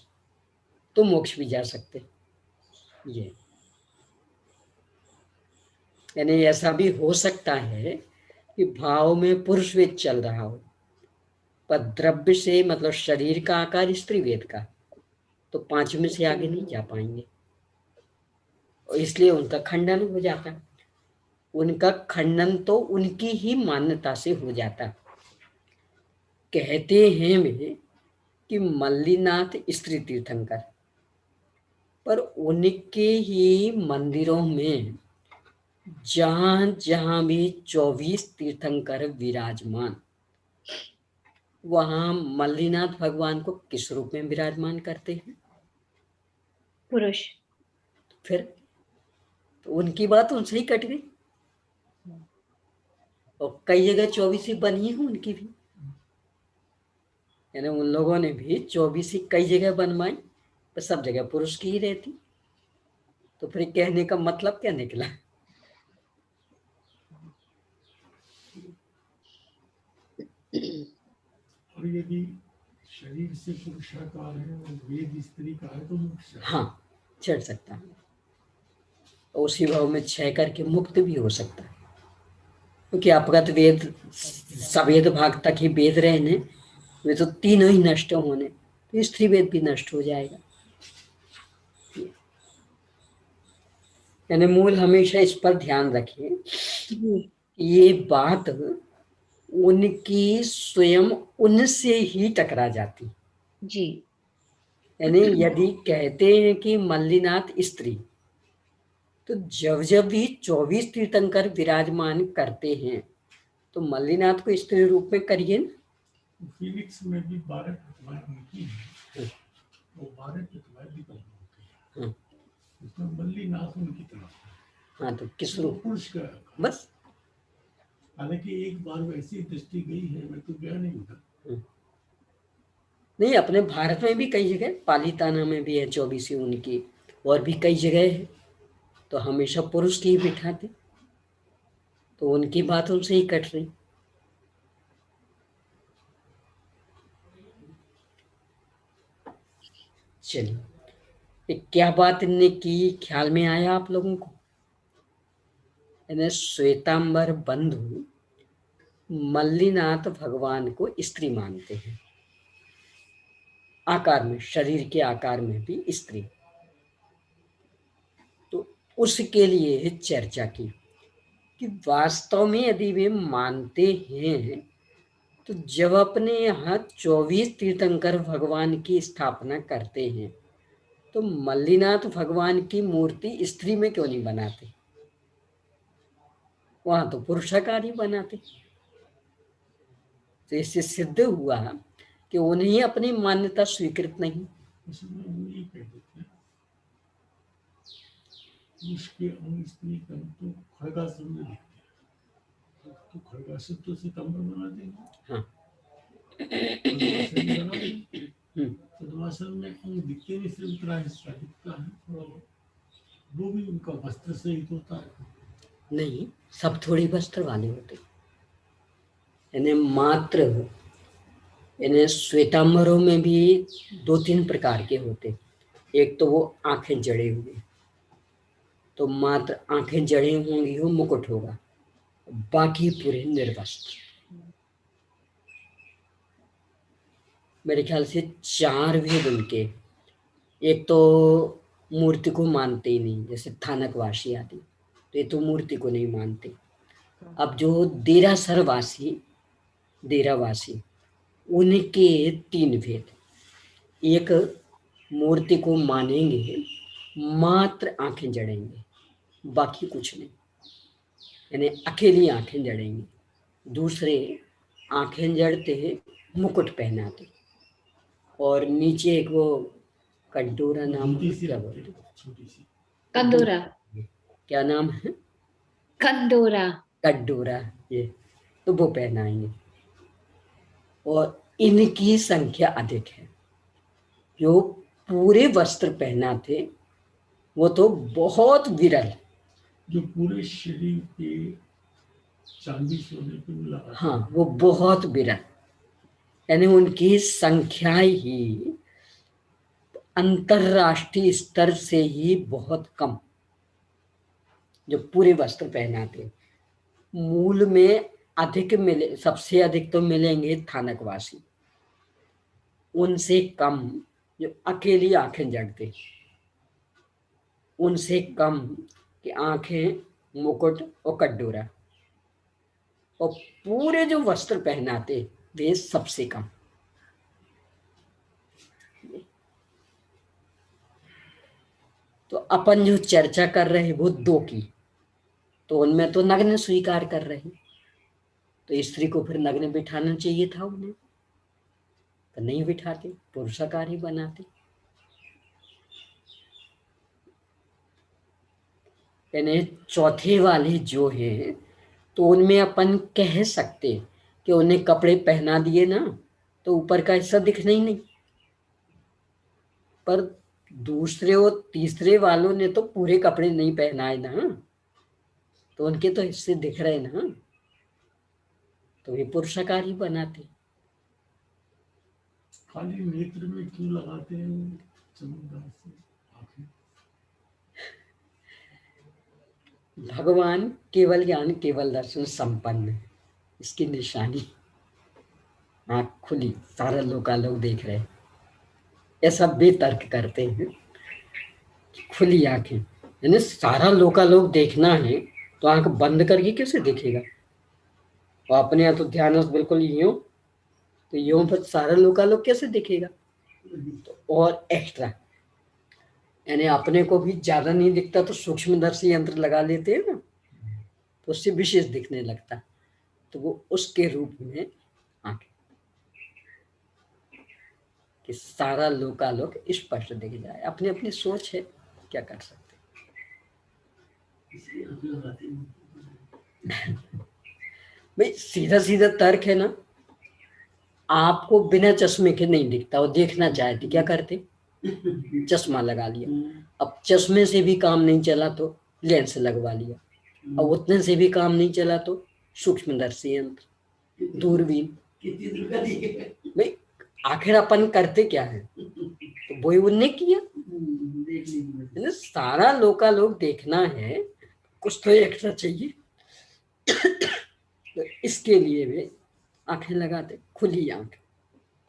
तो मोक्ष भी जा सकते। ये यानी ऐसा भी हो सकता है कि भाव में पुरुष वेद चल रहा हो पर द्रव्य से, मतलब शरीर का आकार स्त्री वेद का, तो 5 में से आगे नहीं जा पाएंगे, और इसलिए उनका खंडन हो जाता। उनका खंडन तो उनकी ही मान्यता से हो जाता। कहते हैं वे कि मल्लीनाथ स्त्री तीर्थंकर, पर उनके ही मंदिरों में जहां जहां भी 24 तीर्थंकर विराजमान, वहां मल्लीनाथ भगवान को किस रूप में विराजमान करते हैं? पुरुष। फिर तो उनकी बात उनसे ही कट गई, और कई जगह 24 ही बनी है उनकी भी, यानी उन लोगों ने भी 24 ही कई जगह बनवाई, पर सब जगह पुरुष की ही रहती। तो फिर कहने का मतलब क्या निकला? और यदि शरीर से पुरुषाकार है और वेद स्त्री का है तो मोक्ष है। हाँ, चढ़ सकता है, उसी भाव में क्षय करके मुक्त भी हो सकता है, क्योंकि अपगत वेद सवेद भाग तक ही वेद रहने, वे तो तीनों ही नष्ट होने, तो स्त्री वेद भी नष्ट हो जाएगा। यानी मूल हमेशा इस पर ध्यान रखें, ये बात उनकी स्वयं उनसे ही टकरा जाती। जी यानी यदि कहते हैं कि मल्लीनाथ स्त्री, तो जब जब भी 24 तीर्थंकर विराजमान करते हैं तो मल्लीनाथ को स्त्री रूप में करिए ना। फीनिक्स में भी 12 प्रतिमाएं उनकी हैं, वो 12 प्रतिमाएं भी कल्पना होती है, उसमें मल्लीनाथ उनकी तरफ। हाँ, तो किस रूप? पुरुष का बस। हालांकि एक बार वैसी दृष्टि गई है, मैं तो गया नहीं उधर। नहीं, अपने भारत में भी कई जगह, पालीताना में भी है 24 उनकी, और भी कई जगह है, तो हमेशा पुरुष की ही बिठाते, तो उनकी बात उनसे ही कट रही। चलिए, क्या बात इनने की, ख्याल में आया आप लोगों को? श्वेतांबर बंधु मल्लीनाथ भगवान को स्त्री मानते हैं, आकार में, शरीर के आकार में भी स्त्री। तो उसके लिए चर्चा की कि वास्तव में यदि वे मानते हैं तो जब अपने यहाँ 24 तीर्थंकर भगवान की स्थापना करते हैं तो मल्लीनाथ भगवान की मूर्ति स्त्री में क्यों नहीं बनाते? वहां तो पुरुषाकार ही बनाते। तो इससे सिद्ध हुआ कि उन्हें अपनी मान्यता स्वीकृत नहीं। पुरुष के अंग स्त्री का तो खड़गासन में दिखते हैं, तो खड़गासर तो सितंबर बना देंगे। हाँ। पद्मासन भी बना देंगे। पद्मासन में अंग दिखते नहीं, सिर्फ उतरा हिस्सा दिखता है थोड़ा बहुत। वो भी उनका वस्त्र सहित होता है। नहीं, सब थोड़ी वस्त्र वाले होते, यानी मात्र, यानी श्वेतांबरों में भी 2-3 प्रकार के होते। एक तो वो आंखें जड़े हुए, तो मात्र आंखें जड़े होंगी, वो मुकुट होगा, बाकी पूरे निर्वस्त्र। मेरे ख्याल से 4 भेद उनके। एक तो मूर्ति को मानते ही नहीं, जैसे थानकवासी आदि, तो ये तो मूर्ति को नहीं मानते। अब जो देरासरवासी, देरावासी, उनके 3 भेद। एक मूर्ति को मानेंगे, मात्र आंखें जड़ेंगे, बाकी कुछ नहीं, यानी अकेली आंखें जड़ेंगे। दूसरे आंखें जड़ते, मुकुट पहनाते, और नीचे एक वो कंटोरा नाम क्या बोलते, कंदोरा, क्या नाम है, कंदोरा, कंडोरा, ये तो वो पहनाएंगे। और इनकी संख्या अधिक है। जो पूरे वस्त्र पहनाते वो तो बहुत विरल। जो पूरे शरीर पे चांदी सोने पे लगा, हाँ, वो बहुत विरल, यानी उनकी संख्या ही अंतरराष्ट्रीय स्तर से ही बहुत कम, जो पूरे वस्त्र पहनाते। मूल में अधिक मिले, सबसे अधिक तो मिलेंगे थानकवासी, उनसे कम जो अकेली आंखें जड़ते, उनसे कम कि आंखें, मुकुट और कटोरा, और पूरे जो वस्त्र पहनाते वे सबसे कम। तो अपन जो चर्चा कर रहे हैं वो 2 की, तो उनमें तो नग्न स्वीकार कर रहे हैं, तो स्त्री को फिर नग्न बिठाना चाहिए था उन्हें, तो नहीं बिठाते, पुरुषाकार ही बनाते। यानी चौथे वाले जो हैं, तो उनमें अपन कह सकते कि उन्हें कपड़े पहना दिए ना, तो ऊपर का हिस्सा दिखना ही नहीं। पर दूसरे और तीसरे वालों ने तो पूरे कपड़े नहीं पहनाए ना, तो उनके तो हिस्से दिख रहे ना, तो ये पुरुषाकार ही बनाते। खाली नेत्र में क्यों लगाते हैं चमकदार से आंखें? भगवान केवल ज्ञान केवल दर्शन संपन्न है, इसकी निशानी। आँख खुली, सारा लोकालोक देख रहे, ऐसा बेतर्क करते हैं। खुली आंखें, यानी सारा लोकालोक देखना है तो आंख बंद करके कैसे दिखेगा? और अपने यहाँ तो ध्यान बिल्कुल यूं, तो यूं पर सारा लोकालोक कैसे दिखेगा? तो और एक्स्ट्रा, यानी अपने को भी ज्यादा नहीं दिखता तो सूक्ष्मदर्शी यंत्र लगा लेते हैं ना, तो उससे विशेष दिखने लगता, तो वो उसके रूप में आंखें, कि सारा लोकालोक स्पष्ट दिख जाए। अपनी अपनी सोच है, क्या कर सकते। भाई सीधा सीधा तर्क है ना, आपको बिना चश्मे के नहीं दिखता, और देखना चाहते क्या करते, चश्मा लगा लिया। अब चश्मे से भी काम नहीं चला तो लेंस लगवा लिया, अब उतने से भी काम नहीं चला तो सूक्ष्मदर्शी यंत्र, दूरबीन। भाई आखिर अपन करते क्या है, तो वही उनने किया। सारा लोकालोक देखना है, कुछ तो एक्स्ट्रा चाहिए, तो इसके लिए वे आंखें लगाते, खुली आंख,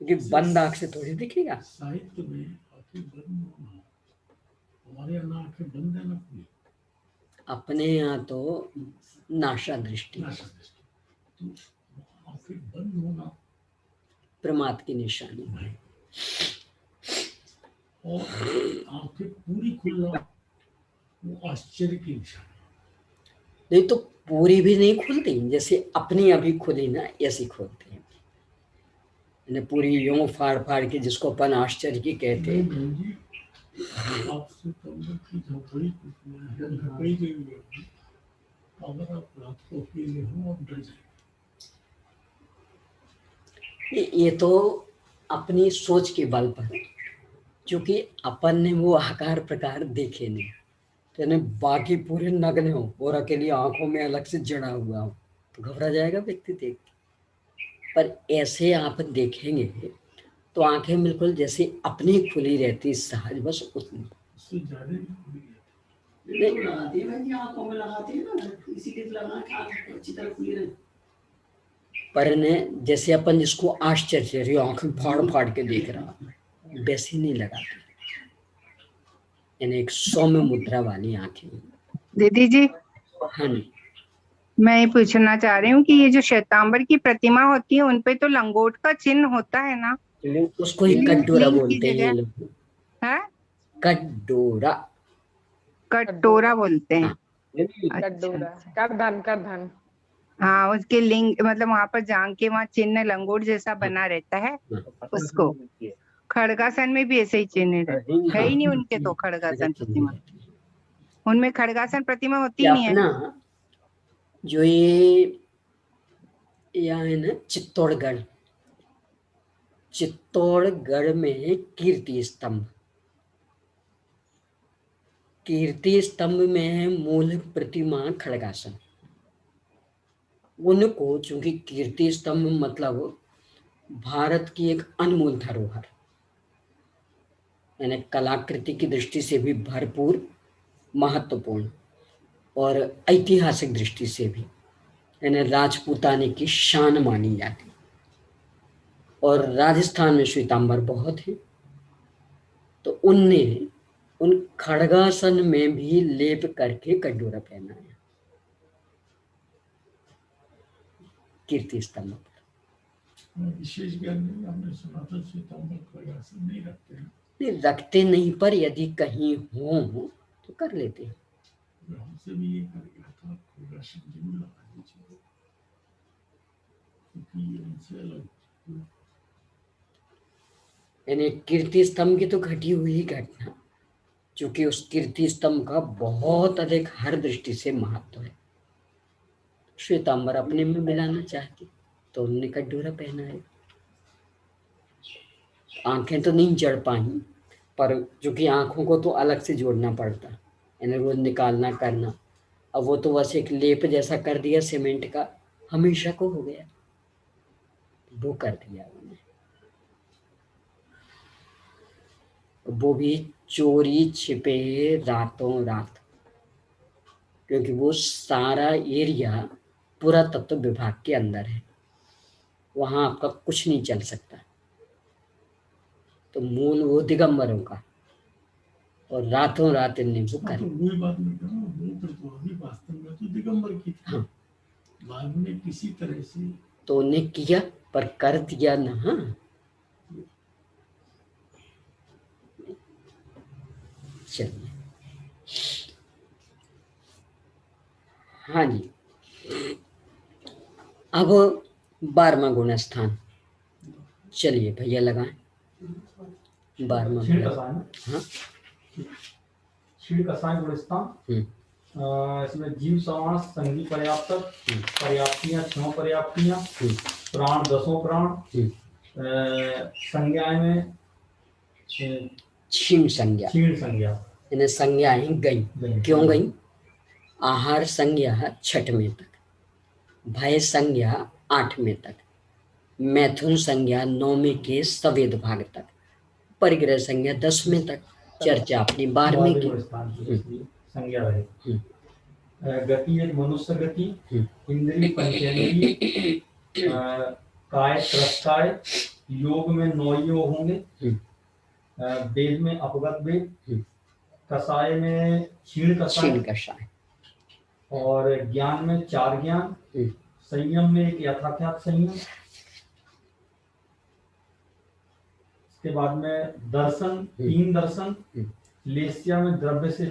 क्योंकि बंद आंख से थोड़ी दिखेगा। साहित्य में आंखें बंद होना, हमारे यहाँ आंखें बंद है ना खुली। अपने यहाँ तो नाशा दृष्टि, तो आंखें बंद होना प्रमाद की निशानी, और आंखें पूरी खुलना वो आश्चर्य की निशानी। नहीं तो पूरी भी नहीं खुलती, जैसे अपनी अभी खुली ना ऐसी खोलते हैं, पूरी यूं फाड़ फाड़ के, जिसको अपन आश्चर्य की कहते हैं। आपसे कमर की झोपड़ी झोपड़ी गई अगर आप रात को अकेले हो आप डर जाए। ये तो अपनी सोच के बल पर, क्योंकि अपन ने वो आकार प्रकार देखे नहीं, तो बाकी पूरे नग्न हो और अकेली आंखों में अलग से जड़ा हुआ हो तो घबरा जाएगा व्यक्ति देख के। पर ऐसे आप देखेंगे तो आंखें बिल्कुल जैसे अपनी खुली रहती सहज, बस उतनी। उससे ज्यादा नहीं खुली बिल्कुल लगाती है भाई जी, आंखों में लगाती है ना, इसीलिए तो लगाना कि आंखें अच्छी तरह खुली रहे। पर ने जैसे अपन जिसको आश्चर्य आंखें फाड़ फाड़ के देख रहा, वैसी नहीं लगाती, यानी एक सौम्य मुद्रा वाली आंखें। दीदी जी, हाँ जी, मैं ये पूछना चाह रही हूँ कि ये जो श्वेतांबर की प्रतिमा होती है उनपे तो लंगोट का चिन्ह होता है ना? उसको ही कटोरा बोलते हैं ये लोग। है कटोरा, कटोरा बोलते हैं। कटोरा, कर धन। हाँ, उसके लिंग मतलब वहाँ पर जांग के वहाँ चिन्ह लंगोट जैसा बना रहता है, उसको खड़गासन में भी ऐसे ही चिन्ह है ही नहीं उनके, तो खड़गासन प्रतिमा, उनमें खड़गासन प्रतिमा होती ही नहीं है। अपना जो ये यहाँ है ना चित्तौड़गढ़, चित्तौड़गढ़ में कीर्ति स्तंभ, कीर्ति स्तंभ में है मूल प्रतिमा खड़गासन। उनको चूंकि कीर्ति स्तंभ मतलब भारत की एक अनमोल धरोहर, यानी कलाकृति की दृष्टि से भी भरपूर, महत्वपूर्ण और ऐतिहासिक दृष्टि से भी, यानी राजपूताने की शान मानी जाती। और राजस्थान में श्वेतांबर बहुत है, तो उनने उन खड़गासन में भी लेप करके कटोरा पहना है कीर्ति स्तंभ पर। विशेष ज्ञान नहीं, हमने सुना था श्वेतांबर खड़गासन नहीं रखते हैं। नहीं रखते नहीं, पर यदि कहीं हो तो कर लेते हैं। हमसे भी ये कर गया था, खड़गासन जरूर लगा दीजिए, क्योंकि ये उनसे अलग। यानी कीर्ति स्तंभ की तो घटी हुई घटना, क्योंकि उस कीर्ति स्तंभ का बहुत अधिक हर दृष्टि से महत्व है। श्वेतांबर अपने में मिलाना चाहती तो उन्होंने कटोरा पहना है। आंखें तो नहीं जड़ पाई, पर क्योंकि आंखों को तो अलग से जोड़ना पड़ता, यानी रोज निकालना करना, अब वो तो बस एक लेप जैसा कर दिया सीमेंट का, हमेशा को हो गया, वो कर दिया उन्होंने। वो भी चोरी छिपे रातों रात, क्योंकि वो सारा एरिया पुरातत्व विभाग के अंदर है, वहां आपका कुछ नहीं चल सकता। तो मूल वो दिगंबरों का, और रातों रात इनने वो कर, वही बात मैं कह रहा हूँ, वो प्रतिवादी वास्तव में तो दिगंबर की थी। हाँ, बाद में किसी तरह से तो उन्हें किया, पर कर दिया ना। हाँ, चलिए, हाँ जी, अब 12वां गुण स्थान, चलिए भैया लगाएं 12वां क्षीण गुण। कसाय, हाँ, क्षीण कसाय गुण स्थान। इसमें जीव समास संधि पर्याप्तक, पर्याप्तियां 6 पर्याप्तियां, प्राण 10 प्राण, संज्ञाएं में क्षीण संज्ञा, क्षीण संज्ञा, इन्हें संज्ञाएं गई, क्यों गई? आहार संज्ञा 6वें तक, भय संज्ञा 8वें तक, मैथुन संज्ञा 9वें के सवेद भाग तक, परिग्रह संज्ञा 10वें तक, चर्चा अपनी 12वें की। संज्ञा रहे। गति एक मनुष्य गति, इंद्रिय पंचेंद्रिय, काय त्रस्ताय, योग में 9 योग होंगे, वेद में अपगत वेद, कसाय में क्षीण कसाय, और ज्ञान में 4 ज्ञान, संयम में एक यथाख्यात संयम, इसके बाद में दर्शन 3 दर्शन, लेस्या में द्रव्य से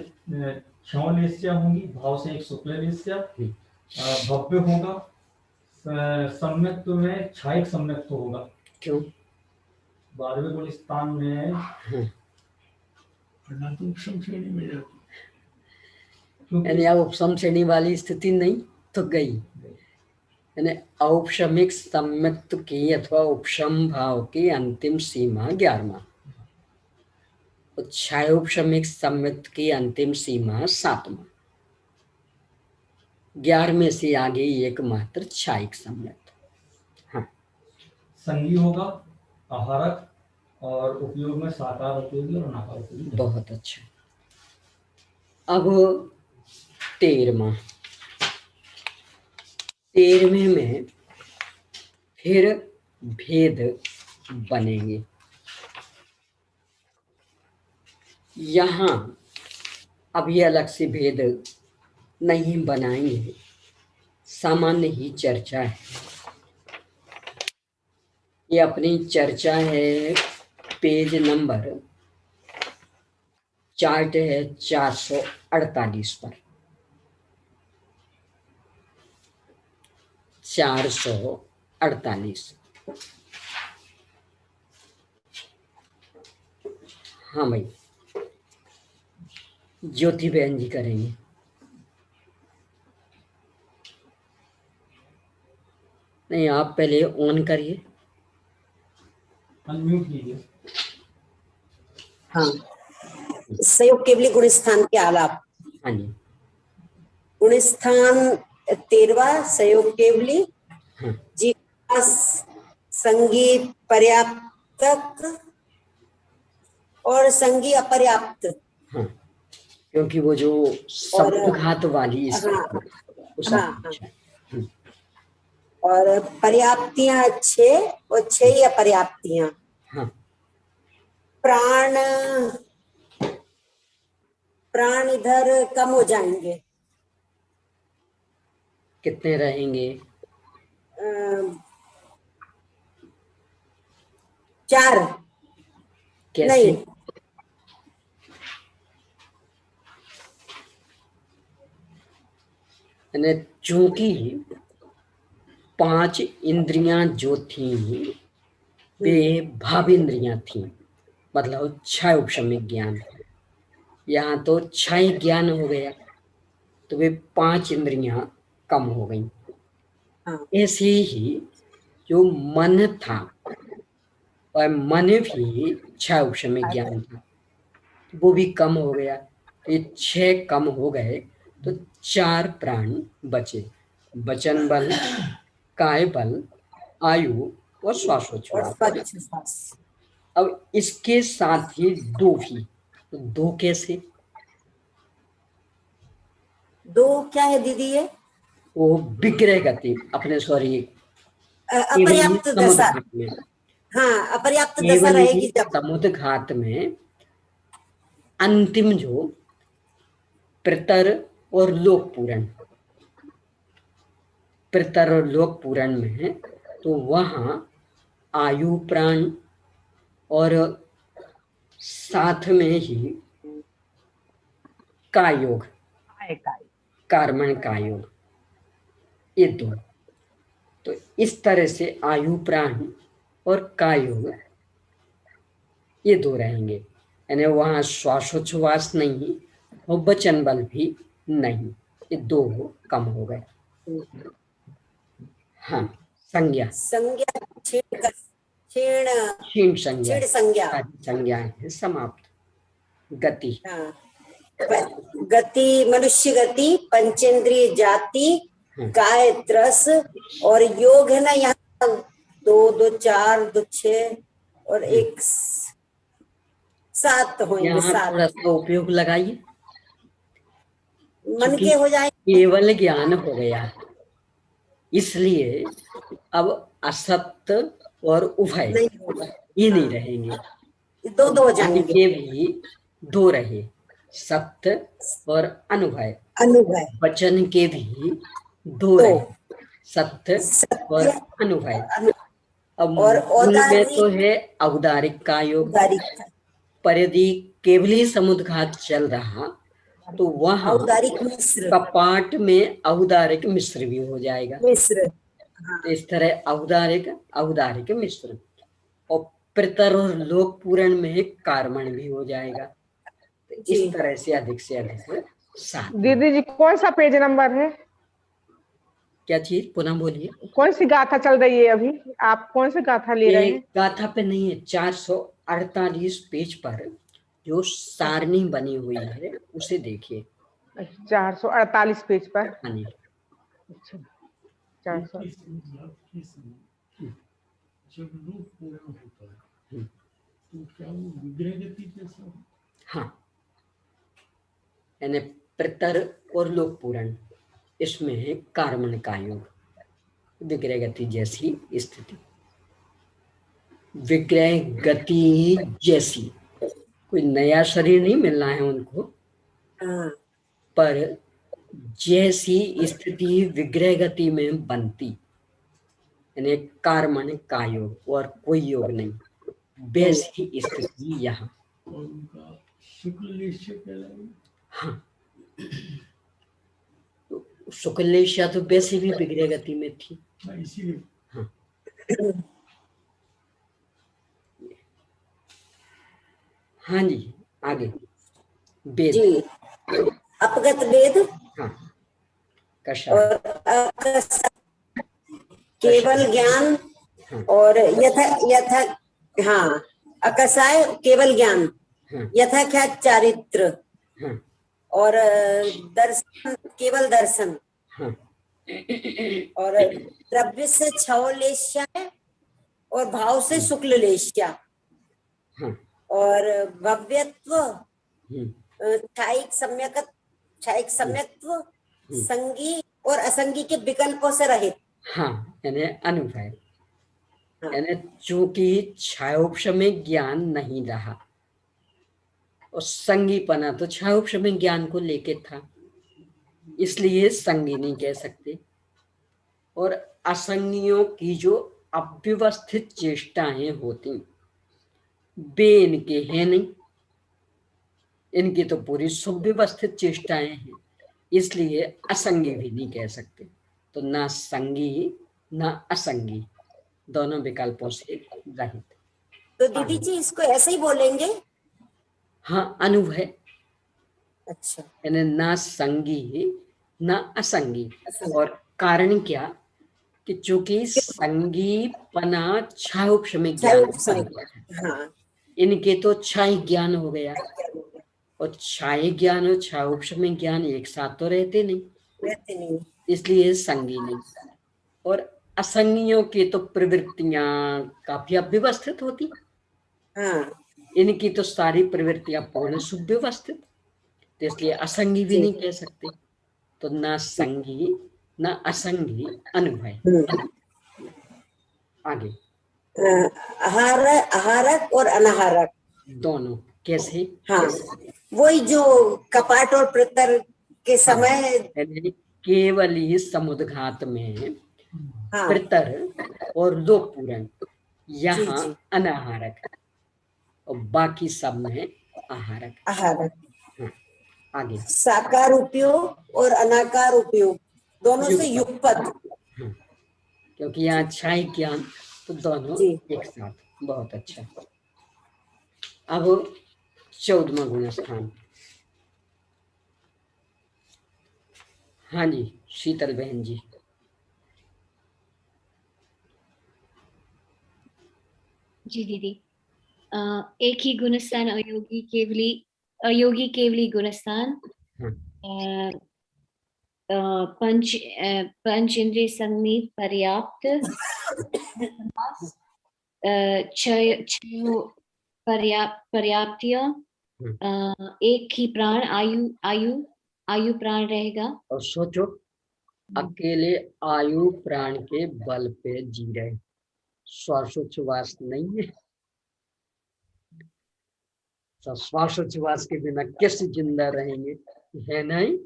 6 लेस्या होंगी, भाव से 1 शुक्ल लेस्या, भव्य होगा, सम्यक्त्व में 6 सम्यक्त्व होगा। क्यों? 12वें गुण स्थान में तो श्रेणी में जाती। यानी उपसम श्रेणी वाली स्थिति नहीं तो गई। यानी औपशमिक सम्मित की अथवा उपशम भाव की अंतिम सीमा 11वां, छायोपशमिक सम्मित की अंतिम सीमा 7वां, 11वें से आगे एकमात्र छायिक सम्मित। हाँ, संगी होगा आहारक और उपयोग में साकार उपयोगी और अनाकार उपयोगी। बहुत अच्छा। अब 13वां, 13वें में फिर भेद बनेंगे। यहाँ अभी अलग से भेद नहीं बनाएंगे, सामान्य ही चर्चा है। ये अपनी चर्चा है पेज नंबर, चार्ट है 448 पर, 448। हाँ भाई, ज्योति बहन जी करेंगे। नहीं, आप पहले ऑन करिए, अनम्यूट कीजिए। हाँ, संयोग केवली गुणस्थान के आलाप। हाँ जी, गुणस्थान 13वां संयोग केवली, हाँ, जीव संगी पर्याप्तक और संगी अपर्याप्त। हाँ, क्योंकि वो जो शब्दघात वाली और पर्याप्तियां 6 और 6 ही अपर्याप्तियां। हाँ, प्राण इधर कम हो जाएंगे। कितने रहेंगे? 4। कैसे? नहीं, चूंकि 5 इंद्रियां जो थी वे भावेंद्रियां थी, मतलब 6 उपशमिक ज्ञान। यहाँ तो 6 ज्ञान हो गया, तो वे 5 इंद्रियां कम हो गई। ऐसे ही जो मन था, और मन भी 6 उपशमिक ज्ञान था, वो भी कम हो गया। तो ये 6 कम हो गए तो 4 प्राण बचे, वचन बल, काय बल, आयु और श्वासोच्छ्वास। अब इसके साथ ही 2 भी, तो 2 कैसे? 2 क्या है दीदी? ये वो विग्रह गति अपने, सॉरी, अपर्याप्त दशा। हाँ, अपर्याप्त दशा रहेगी जब समुद्घात में अंतिम जो पितर और लोक पूरण, पितर और लोक पूरण में है, तो वहां आयु प्राण और साथ में ही काय योग, कार्मण काय योग, ये 2। तो इस तरह से आयु प्राण और काय योग ये 2 रहेंगे। यानी वहां श्वासोच्छ्वास नहीं और वचन बल भी नहीं, ये 2 कम हो गए। हाँ, संज्ञा क्षीण संज्ञा है समाप्त। गति, हाँ, गति मनुष्य गति, पंचेंद्रिय जाति, काय त्रस और योग है ना, यहाँ 2, 2, 4, 2, 6 और 1 7 होंगे। 7 थोड़ा सा उपयोग लगाइए, मन के हो जाए, केवल ज्ञान हो गया, इसलिए अब असत्य और उभय ये नहीं रहेंगे, 2 हो जाएंगे। ये भी 2 रहे, सत्य और अनुभय। वचन के भी 2 रहे, सत्य और अनुभय। अब में तो है औदारिक का योग, पर यदि केवली समुद्घात चल रहा तो वहां कपाट में औदारिक मिश्र भी हो जाएगा। तो इस तरह औदारिक मिश्र, और पितर और लोक पूरण में कार्मण भी हो जाएगा। तो इस तरह से अधिक 7। दीदी जी कौन सा पेज नंबर है? क्या चीज, पुनः बोलिए। कौन सी गाथा चल रही है अभी? आप कौन सी गाथा ले रहे ये हैं? गाथा पे नहीं है, 448 पेज पर जो सारणी बनी हुई है उसे देखिए। 448 पेज पर। हाँ जी। अच्छा 400। जब रूप पूर्ण होता है तो क्या वो विग्रह गति जैसा? हाँ, यानी प्रतर और लोक पूरण, इसमें है कार्मण का योग, विग्रह गति जैसी स्थिति। विग्रह गति जैसी, कोई नया शरीर नहीं मिलना है उनको, पर जैसी स्थिति विग्रह गति में बनती, यानी कार्मण का योग और कोई योग नहीं, वैसी स्थिति यहाँ। और उनका शुक्ल निश्चय कहलाएगा। हाँ, शुक्लेशा तो वैसे भी विग्रह गति में थी। इसीलिए। हाँ, हाँ जी, आगे वेद जी, अपगत वेद। हाँ, कषाय केवल ज्ञान। हाँ, और यथा हाँ, अकसाय केवल ज्ञान। हाँ, यथाख्यात चारित्र। हाँ, और दर्शन केवल दर्शन। हाँ, और द्रव्य से छवलेश्या और भाव से शुक्ल लेश्या। हाँ, और भव्यत्व क्षायिक सम्यक्त्व संगी और असंगी के विकल्पों से रहित। हाँ, यानी अनुभव, यानी चूंकि छायोपश में ज्ञान नहीं रहा और संगीपना तो छायोपश में ज्ञान को लेके था, इसलिए संगी नहीं कह सकते। और असंगियों की जो अव्यवस्थित चेष्टाएं होती वे इनके हैं नहीं, इनकी तो पूरी सुव्यवस्थित चेष्टाएं हैं, इसलिए असंगी भी नहीं कह सकते। तो ना संगी ना असंगी, दोनों विकल्पों से रहित। तो दीदी जी इसको ऐसे ही बोलेंगे? हाँ, अनुभव। अच्छा, यानी ना संगी ना असंगी। और कारण क्या कि चूंकि संगीपना छायोपश में ज्ञान बन गया है, हाँ, इनके तो छाय ज्ञान हो गया, और छाय ज्ञान और छायोपश में ज्ञान एक साथ तो रहते नहीं, इसलिए संगी नहीं। और असंगियों की तो प्रवृत्तियां काफी अव्यवस्थित होती, हाँ, इनकी तो सारी प्रवृत्तियां पूर्ण सुव्यवस्थित, तो इसलिए असंगी भी नहीं कह सकते। तो ना संगी ना असंगी अनुभव। आगे आहारक और अनाहारक दोनों कैसे? हाँ, वही जो कपाट और प्रतर के समय। हाँ, केवल ही समुद्घात में हाँ, प्रतर और लोक पूरण यहाँ अनाहारक, और बाकी सब में आहारक। आहारक। हाँ, आगे साकार उपयोग और अनाकार उपयोग दोनों से युगपत। हाँ, क्योंकि यहाँ छाय ज्ञान तो दोनों एक साथ। बहुत अच्छा। अब 14वां गुणस्थान। हाँ जी, शीतल बहन जी। जी दीदी, एक ही गुणस्थान अयोगी केवली गुणस्थान। पंच इंद्रिय संगीत पर्याप्त। पर्याप्तियां। एक ही प्राण आयु प्राण रहेगा। और सोचो, अकेले आयु प्राण के बल पे जी रहे, श्वासोच्छ्वास नहीं है, तो श्वासोच्छ्वास के बिना कैसे जिंदा रहेंगे, है नहीं?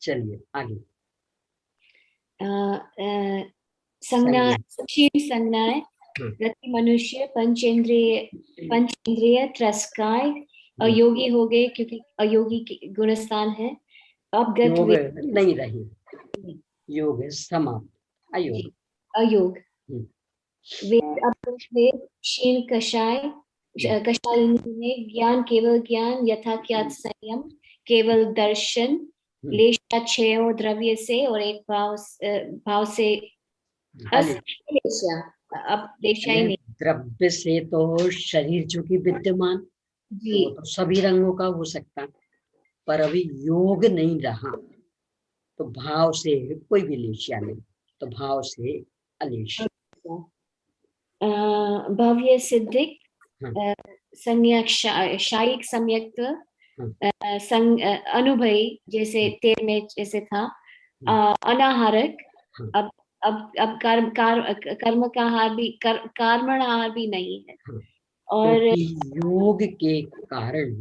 चलिए आगे। संज्ञाएं प्रति मनुष्य पंचेंद्रिय त्रस्काय अयोगी हो गए, क्योंकि अयोगी गुणस्थान है। अपगत योग नहीं रही, योग है समाप्त, अयोग। अयोग। वेद क्षीण कषाय कषायिनी में ज्ञान केवल ज्ञान, यथाख्यात संयम, केवल दर्शन, लेशाक्षयों द्रव्य से और एक भाव से लेशा। अब लेशा ही नहीं, द्रव्य से तो शरीर जो कि विद्यमान, जी तो सभी रंगों का हो सकता, पर अभी योग नहीं रहा तो भाव से कोई भी लेशिया नहीं, तो भाव से अलेश। भव्य सिद्धिक, संज्ञक शायिक सम्यक्त्व, अनुभवी जैसे तेर में जैसे था, अनाहारक, अब कर्म का आहार भी कर्मण आहार भी नहीं है, और योग के कारण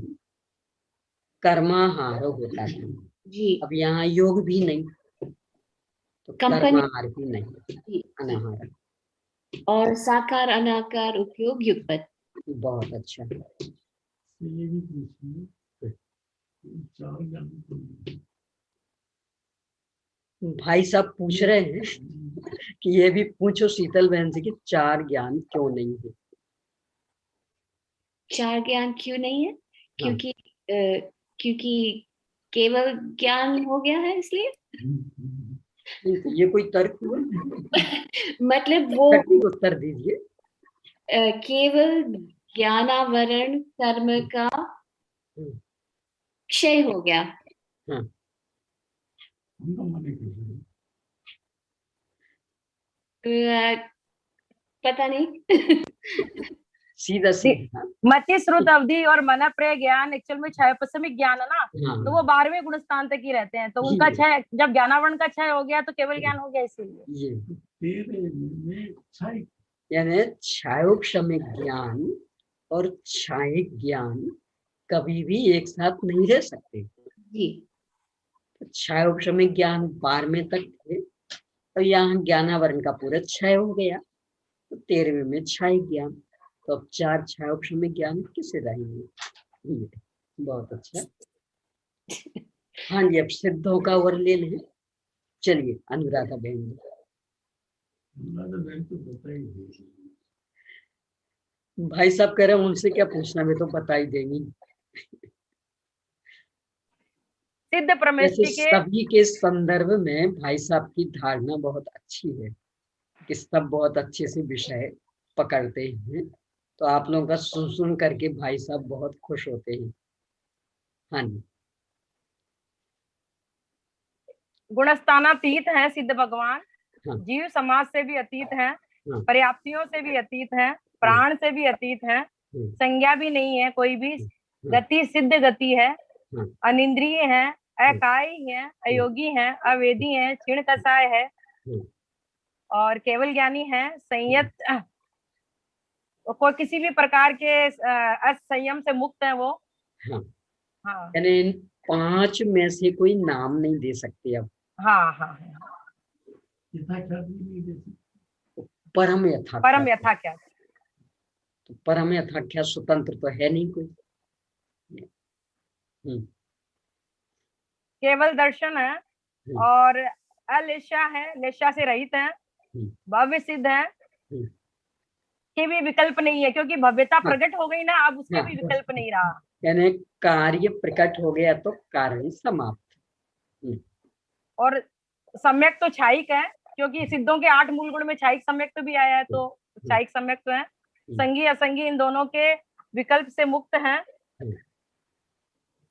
कर्माहार होता है जी। अब यहाँ योग भी नहीं तो कर्माहार भी नहीं, अनाहार। और साकार अनाकार उपयोग युगपत। बहुत अच्छा। ये भी पूछिए, चार ज्ञान भाई साहब पूछ रहे हैं कि ये भी पूछो शीतल बहन से कि चार ज्ञान क्यों नहीं है। चार ज्ञान क्यों नहीं है? क्योंकि क्योंकि केवल ज्ञान हो गया है इसलिए। ये कोई तर्क हुआ? मतलब वो उत्तर दीजिए। केवल ज्ञानावरण कर्म का क्षय हो गया। पता नहीं। सीधा सीधा मति श्रुत अवधि और मन प्रय ज्ञान एक्चुअल में क्षय पश्चिमिक ज्ञान है ना, तो वो 12वें गुणस्थान तक ही रहते हैं, तो उनका क्षय, जब ज्ञानावरण का क्षय हो गया तो केवल ज्ञान हो गया, इसीलिए यानी क्षयोक्षमिक ज्ञान और क्षयिक ज्ञान कभी भी एक साथ नहीं रह सकते जी। क्षयोक्षमिक ज्ञान 12वें तक थे, तो यहाँ ज्ञानावरण का पूरा क्षय हो गया, तो 13वें में क्षयिक ज्ञान, तो अब 4 क्षयोक्षमिक ज्ञान किसे रहेंगे। बहुत अच्छा। हाँ जी, अब सिद्धों का वर्णन है। चलिए अनुराधा बहन, भाई साहब कह रहे हैं उनसे क्या पूछना, मैं तो बता ही देंगी। सिद्ध परमेश्वर के सभी के संदर्भ में भाई साहब की धारणा बहुत अच्छी है कि सब बहुत अच्छे से विषय पकड़ते हैं, तो आप लोगों का सुन करके भाई साहब बहुत खुश होते हैं। हाँ जी। गुणस्थानातीत है सिद्ध भगवान, हाँ। जीव समाज से भी अतीत है, पर्याप्तियों से भी अतीत है, प्राण से भी अतीत है, संज्ञा भी नहीं है कोई भी, गति सिद्ध गति है, अनिंद्रिय है, अकाई है, अयोगी है, अवेदी है, क्षीण कसाय है, और केवल ज्ञानी है, संयत, कोई किसी भी प्रकार के असंयम से मुक्त है वो। हाँ। यानी 5 में से कोई नाम नहीं दे सकते अब। हाँ हाँ। परम यथाख्यात। परम यथाख्यात। तो परम यथाख्यात स्वतंत्र तो है नहीं कोई। केवल दर्शन है और अलेशा है, लेशा से रहित है, भव्य सिद्ध है, के भी विकल्प नहीं है, क्योंकि भव्यता प्रकट हो गई ना, अब उसके भी विकल्प नहीं रहा। यानी कार्य प्रकट हो गया तो कारण समाप्त। और सम्यक तो छायिक है, क्योंकि सिद्धों के 8 मूल गुण में छायिक सम्यक तो भी आया है, तो छायिक सम्यक तो है। संगी असंगी इन दोनों के विकल्प से मुक्त है,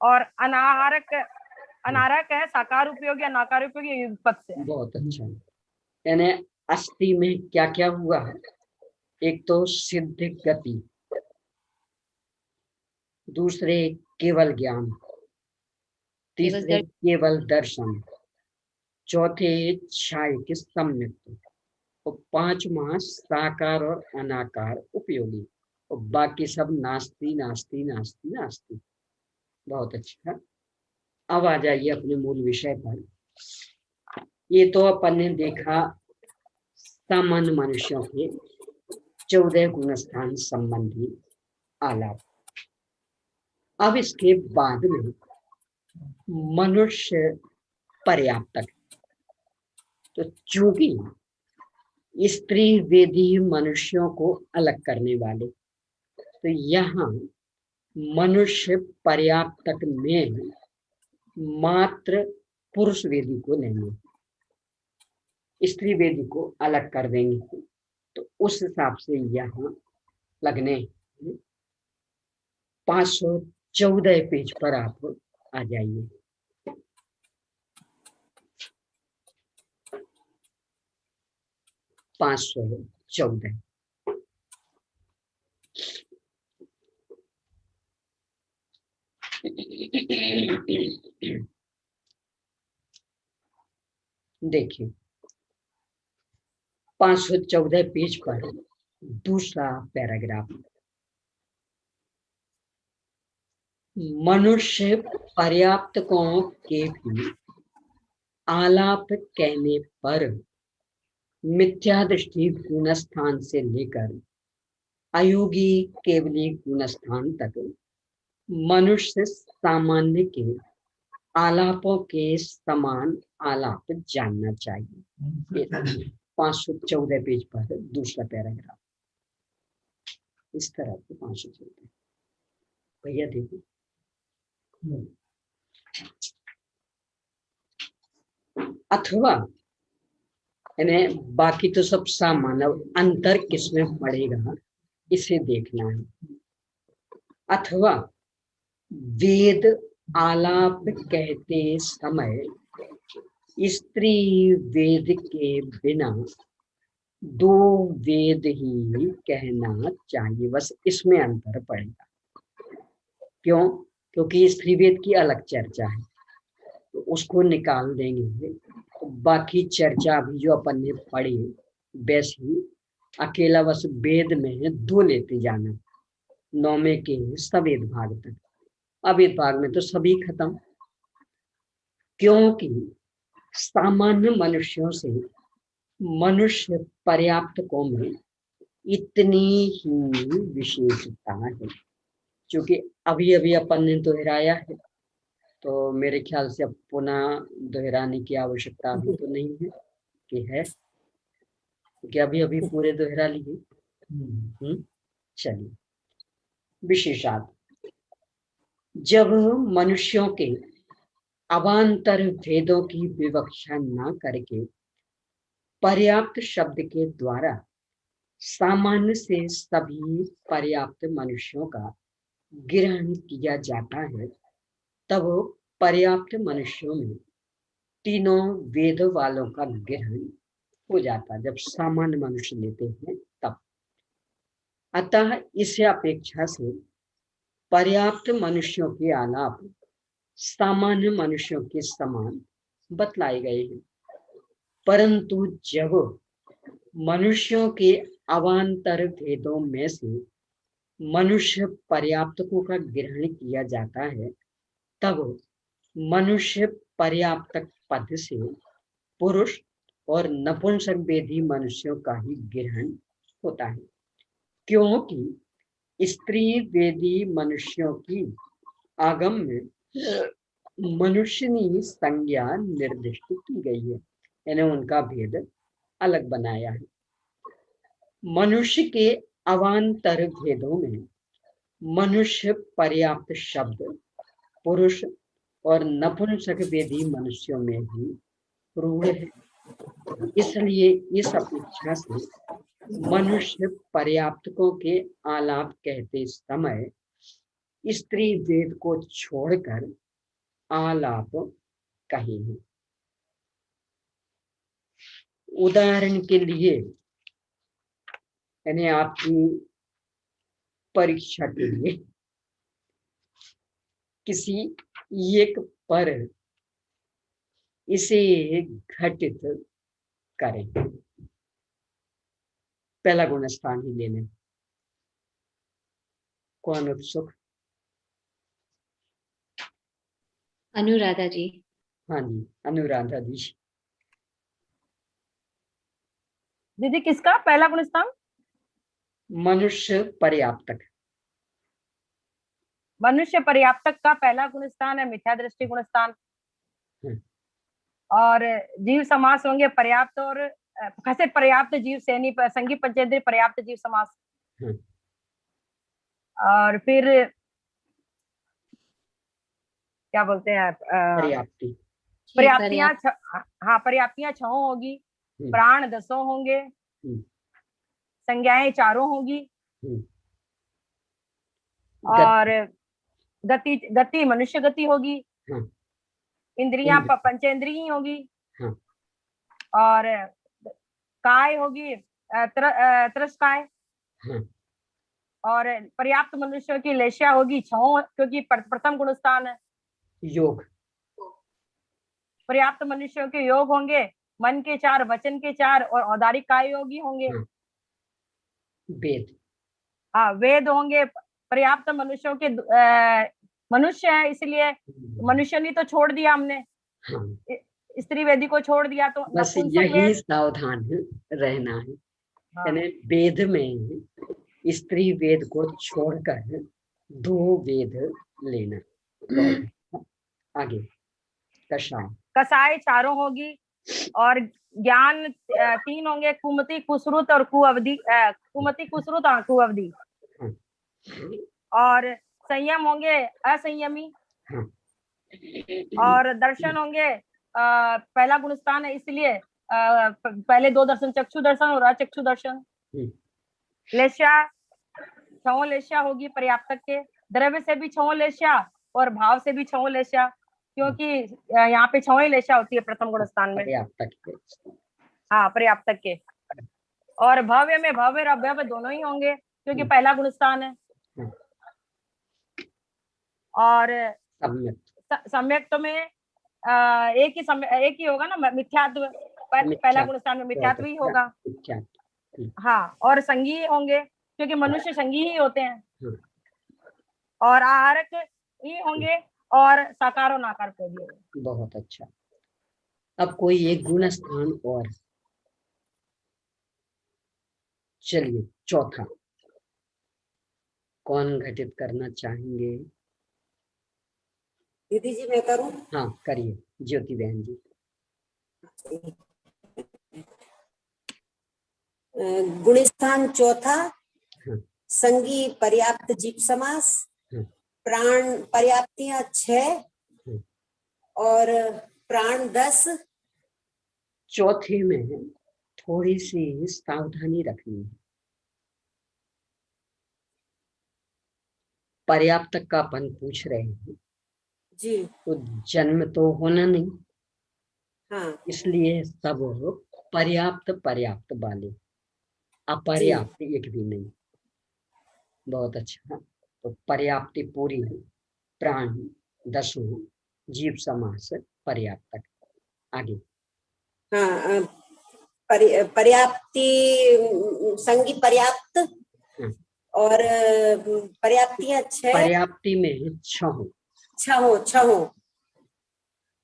और अनाहारक है, साकार उपयोग या नाकार उपयोग या युगपत से। बहुत अच्छा। यानी अस्थि में क्या क्या हुआ है, एक तो सिद्ध गति, दूसरे केवल ज्ञान, तीसरे केवल दर्शन, चौथे क्षयिक सम्यक, और 5वां साकार और अनाकार उपयोगी, और बाकी सब नास्ति नास्ति नास्ति नास्ति। बहुत अच्छा। अब आ जाइए अपने मूल विषय पर। ये तो अपन ने देखा सामान्य मनुष्यों के 14 गुणस्थान संबंधी आलाप। अब इसके बाद में मनुष्य पर्याप्तक, तो चूंकि स्त्री वेदी मनुष्यों को अलग करने वाले तो यहाँ मनुष्य पर्याप्तक में मात्र पुरुष वेदी को लेंगे, स्त्री वेदी को अलग कर देंगे। तो उस हिसाब से यहाँ लगने 514 पेज पर आप आ जाइए। पाँच सौ 14 देखिए 514 पेज पर दूसरा पैराग्राफ, मनुष्य पर्याप्तकों के भी आलाप कहने पर मिथ्या दृष्टि गुणस्थान से लेकर अयोगी केवली गुणस्थान तक मनुष्य सामान्य के आलापों के समान आलाप जानना चाहिए। 514 पेज पर दूसरा पैराग्राफ इस तरह से 514। भैया देखो, अथवा यानी बाकी तो सब सामान्य, अंतर किसमें पड़ेगा इसे देखना है। अथवा वेद आलाप कहते समय स्त्री वेद के बिना दो वेद ही कहना चाहिए, बस इसमें अंतर पड़ेगा। क्यों? क्योंकि स्त्री वेद की अलग चर्चा है, तो उसको निकाल देंगे। तो बाकी चर्चा भी जो अपन ने पढ़ी वैसी अकेला बस वेद में दो लेते जाना, 9वें के सवेद भाग तक। अवेद भाग में तो सभी खत्म, क्योंकि सामान्य मनुष्यों से मनुष्य पर्याप्तकों में इतनी ही विशेषता है। क्योंकि अभी अभी अपन ने दोहराया है, तो मेरे ख्याल से अब पुनः दोहराने की आवश्यकता अभी तो नहीं है कि है, क्योंकि अभी अभी पूरे दोहरा लिए। चलिए, विशेषात जब मनुष्यों के अवान्तर भेदों की विवक्षा न करके पर्याप्त शब्द के द्वारा सामान्य से सभी पर्याप्त मनुष्यों का ग्रहण किया जाता है, तब पर्याप्त मनुष्यों में तीनों वेद वालों का ग्रहण हो जाता है। जब सामान्य मनुष्य लेते हैं तब। अतः इस अपेक्षा से पर्याप्त मनुष्यों के आलाप सामान्य मनुष्यों के समान बतलाए गए हैं। परंतु जब मनुष्यों के अवान्तर भेदों में से मनुष्य पर्याप्तकों का ग्रहण किया जाता है, तब मनुष्य पर्याप्तक पद से पुरुष और नपुंसक वेदी मनुष्यों का ही ग्रहण होता है। क्योंकि स्त्री वेदी मनुष्यों की आगम में मनुष्यनी संज्ञा निर्दिष्ट की गई है, यानी उनका भेद अलग बनाया है। मनुष्य के अवान्तर भेदों में मनुष्य पर्याप्त शब्द पुरुष और नपुंसक वेदी मनुष्यों में ही रूढ़ है। इसलिए इस अपेक्षा से मनुष्य पर्याप्तकों के आलाप कहते समय स्त्री वेद को छोड़कर आलाप कहे हैं। उदाहरण के लिए, यानी आपकी परीक्षा के लिए किसी एक पर इसे घटित करें, पहला गुणस्थान ही लेने। कौन उत्सुक? अनुराधा जी। हाँ जी, अनुराधा जी। दीदी किसका पहला गुणस्थान? मनुष्य पर्याप्तक। मनुष्य पर्याप्तक का पहला गुणस्थान है मिथ्या दृष्टि गुणस्थान, और जीव समास होंगे पर्याप्त और खसे पर्याप्त जीव सैनी संगी पंचेंद्रिय पर्याप्त जीव समास। और फिर क्या बोलते हैं पर्याप्ति, पर्याप्तियां हाँ पर्याप्तियां 6 होगी, प्राण 10 होंगे, संज्ञाएं 4 होगी, और गति मनुष्य गति होगी, इंद्रियां पंचेंद्रिय होगी, और काय होगी त्रस्काय, और पर्याप्त मनुष्य की लेशा होगी 6, क्योंकि प्रथम गुण स्थान है योग। पर्याप्त मनुष्यों के योग होंगे, मन के 4, वचन के 4, और औदारिक काय योगी होंगे। वेद, हाँ वेद होंगे। पर्याप्त मनुष्यों के मनुष्य है, इसलिए मनुष्य नहीं तो छोड़ दिया हमने, स्त्री वेदी को छोड़ दिया, तो बस यही सावधान रहना है। यानी वेद में स्त्री वेद को छोड़कर 2 वेद लेना। आगे कसाय 4 होगी, और ज्ञान 3 होंगे, कुमति कुसरुत और कुअवधि, कुमति कुसरुत और कुअवधि, और संयम होंगे असंयमी, और दर्शन होंगे पहला गुण स्थान है, इसलिए पहले 2 दर्शन चक्षु दर्शन और अचक्षु दर्शन। लेशा 6 लेशा होगी पर्याप्तक के, द्रव्य से भी 6 लेशा और भाव से भी 6 लेशा, क्योंकि यहाँ पे 6 ही लेशा होती है प्रथम गुण स्थान में। हाँ पर्याप्तक के, और भव्य में भव्य और अभव्य दोनों ही होंगे, क्योंकि पहला गुण स्थान है। और सम्यक्त में एक ही होगा ना, मिथ्यात्व, पहला गुण स्थान में मिथ्यात्व ही होगा। हाँ, और संगी होंगे, क्योंकि मनुष्य संगी ही होते हैं, और आहारक ही होंगे, और साकार और नाकार को भी होंगे। बहुत अच्छा। अब कोई एक गुण स्थान और, चलिए चौथा कौन घटित करना चाहेंगे? दीदी जी मैं करूं? हाँ करिए ज्योति बहन जी। गुणस्थान चौथा, संगी पर्याप्त जीव समास, प्राण पर्याप्तियां 6 और प्राण 10। चौथे में थोड़ी सी सावधानी रखनी है। पर्याप्त का अपन पूछ रहे हैं जी, तो जन्म तो होना नहीं। हाँ, इसलिए सब पर्याप्त पर्याप्त वाले, अपर्याप्त एक भी नहीं। बहुत अच्छा। तो पर्याप्ति पूरी है, प्राण 10, जीव समास पर्याप्तक। आगे हाँ पर्याप्ति संगी पर्याप्त और पर्याप्तियां 6, पर्याप्ति में 6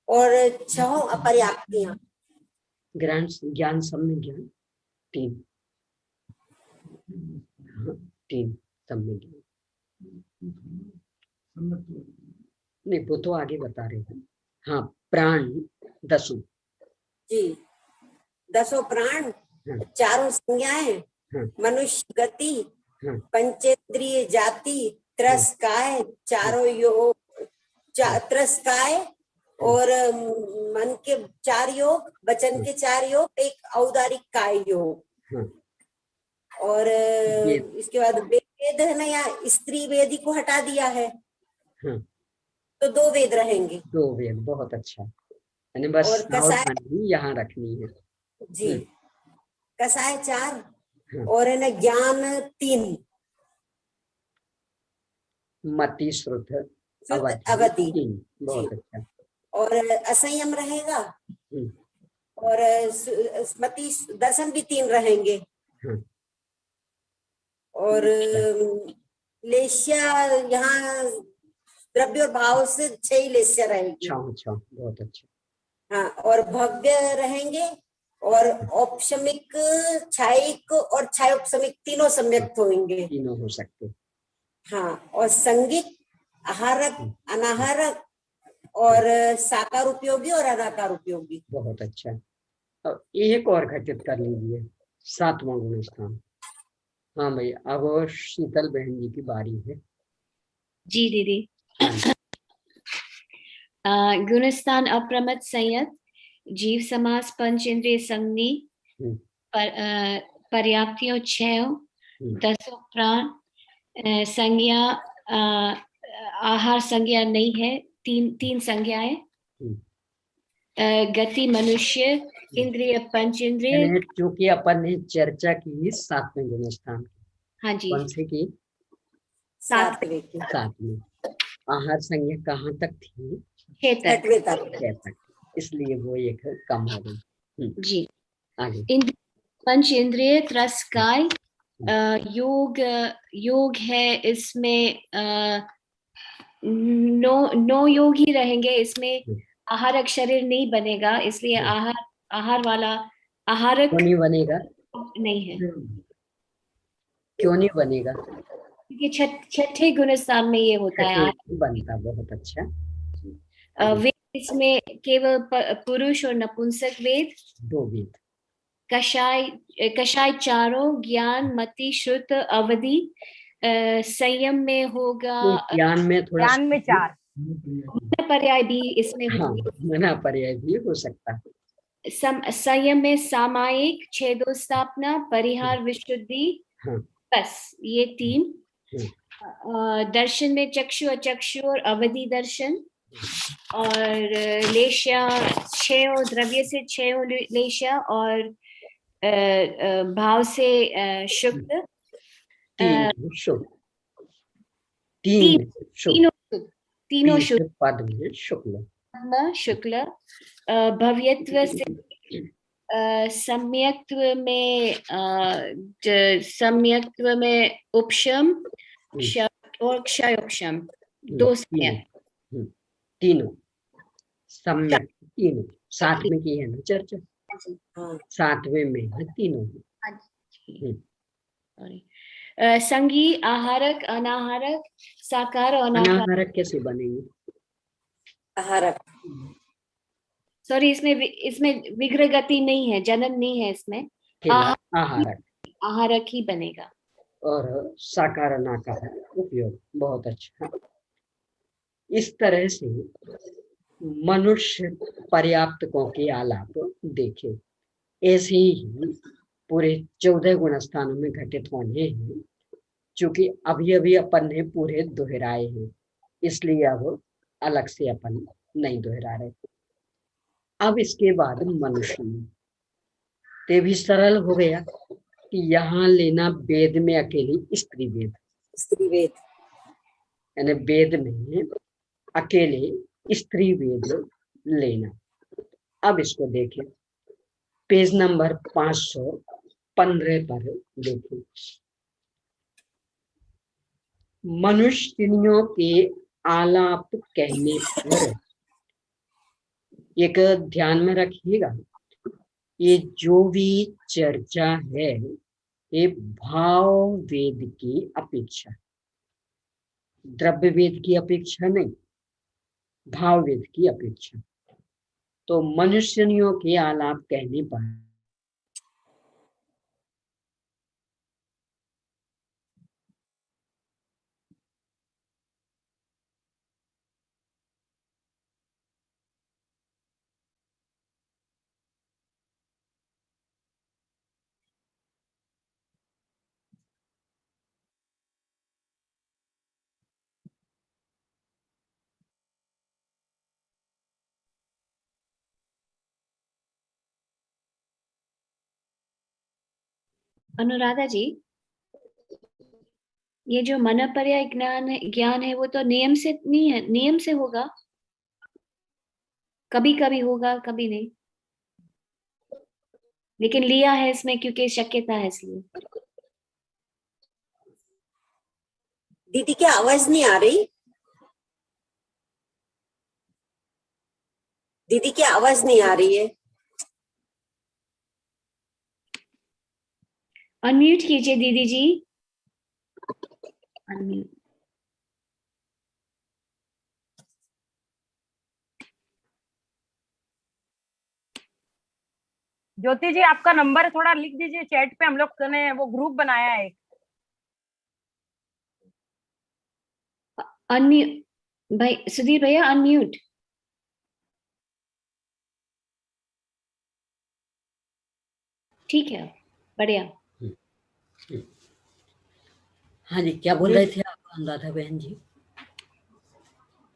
और 6 अपर्याप्तियां। ज्ञान सब में ज्ञान 3 सब में ज्ञान नहीं, वो तो आगे बता रहे हैं। हाँ प्राण 10 जी, 10 प्राण, 4 संज्ञाएं, मनुष्य गति, पंचेंद्रिय जाति, त्रस्काय, 4 योग, त्रस्काय और मन के 4 योग, वचन के 4 योग, एक औदारिक काय योग। और इसके बाद वेद है ना, यहाँ स्त्री वेदी को हटा दिया है, तो 2 वेद रहेंगे। 2 वेद, बहुत अच्छा। यानी बस सावधानी यहाँ रखनी है जी। कसाय 4 और है ना ज्ञान 3, मति श्रुत अवधि 3, बहुत अच्छा। और असंयम रहेगा, और स्मृति दर्शन भी 3 रहेंगे, और लेश्या यहाँ द्रव्य और भाव से 6 ही लेश्या रहेगी। बहुत अच्छा। हाँ, और भव्य रहेंगे, और औपशमिक, छायिक और छायोपशमिक तीनों सम्यक्त होंगे, तीनों हो सकते। हाँ, और संगिक, आहारक, अनाहारक और साकार उपयोगी और अनाकार उपयोगी। बहुत अच्छा। अब एक और घटित कर लीजिए, 7वां गुण स्थान। हाँ भाई, अब शीतल बहन जी की बारी है। जी दीदी। गुणस्थान अप्रमत संयत, जीव समास पंचेंद्रिय संज्ञी, पर्याप्तियों 6, 10 प्राण, संज्ञा आहार संज्ञा नहीं है, तीन संज्ञाएं, गति मनुष्य, इंद्रिय पंचेंद्रिय। क्योंकि अपन ने चर्चा की 7वें गुणस्थान की। हाँ जी, कौन से की? 7वें। 7वें। आहार संज्ञा कहाँ तक थी? 6 तक। इसलिए वो एक कम हो गई। जी। आगे। पंच इंद्रिय त्रस्काय, योग है इसमें, नो योग ही रहेंगे इसमें। आहारक शरीर नहीं बनेगा, इसलिए आहार वाला आहारक क्यों नहीं बनेगा? नहीं है। क्यों नहीं बनेगा? क्योंकि छठे गुणस्थान में ये होता है बनता। बहुत अच्छा। वेद इसमें केवल पुरुष और नपुंसक वेद, 2 वेद। कषाय चारों, ज्ञान, मति, श्रुत, अवधि। संयम में होगा, ज्ञान में थोड़ा, ज्ञान में 4 पर्याय भी इसमें मना पर्याय भी हो सकता है। संयम में सामायिक, छेदोस्थापना, परिहार, विशुद्धि, बस ये 3। दर्शन में चक्षु, अचक्षु और अवधि दर्शन, और लेशा 6, द्रव्य से 6 लेशा, और भाव से शुक्ल, 3 शुक्ल पद में शुक्ल। भव्यत्व से सम्यक्त्व में उपशम और क्षयोक्षम, 2 तीनों सम्यक, तीनों 7वें की है ना चर्चा? 7वें में है तीनों। संगी, आहारक, अनाहारक, साकार और अनाहारक कैसे बनेंगे? आहारक, सॉरी, इसमें विग्रह गति नहीं है, जनन नहीं है इसमें। आहारक ही बनेगा। और साकार नाकार उपयोग। बहुत अच्छा। इस तरह से मनुष्य पर्याप्तकों के आलाप देखे। ऐसे ही पूरे 14 गुणस्थानों में घटित होने हैं, क्योंकि अभी अभी अपन ने पूरे दोहराए हैं, इसलिए अब अलग से अपन नहीं दोहरा रहे। अब इसके बाद मनुष्य में ते भी सरल हो गया कि यहाँ लेना वेद में अकेली स्त्री वेद, यानी वेद में अकेले स्त्री वेद लेना। अब इसको देखें, पेज नंबर 515 पर देखें। मनुष्यों के आलाप कहने पर एक ध्यान में रखिएगा, ये जो भी चर्चा है ये भाव वेद की अपेक्षा, द्रव्य वेद की अपेक्षा नहीं, भाव वेद की अपेक्षा। तो मनुष्यों के आलाप कहने पर अनुराधा जी, ये जो मन पर्याय ज्ञान है वो तो नियम से नहीं है, नियम से होगा, कभी कभी होगा कभी नहीं, लेकिन लिया है इसमें क्योंकि शक्यता है इसलिए। दीदी की आवाज नहीं आ रही? दीदी की आवाज नहीं आ रही है। अनम्यूट कीजिए दीदी जी, अनम्यूट। ज्योति जी, आपका नंबर थोड़ा लिख दीजिए चैट पे, हम लोग ने वो ग्रुप बनाया है। अनम्यूट भाई, सुधीर भैया अनम्यूट। ठीक है, बढ़िया। हाँ जी, क्या बोल रहे थे आप अनुराधा बहन जी?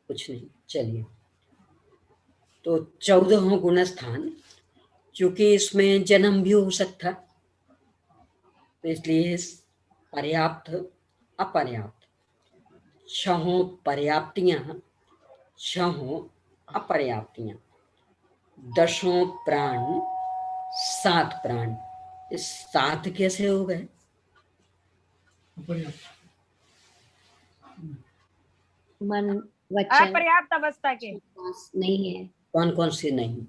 कुछ नहीं, चलिए। तो 14वां गुणस्थान, क्योंकि इसमें जन्म भी हो सकता, तो इसलिए पर्याप्त अपर्याप्त, 6 पर्याप्तियां, 6 अपर्याप्तियां, 10 प्राण, 7 प्राण। इस 7 कैसे हो गए? मन, वचन, अपर्याप्त अवस्था के नहीं है। कौन कौन से नहीं?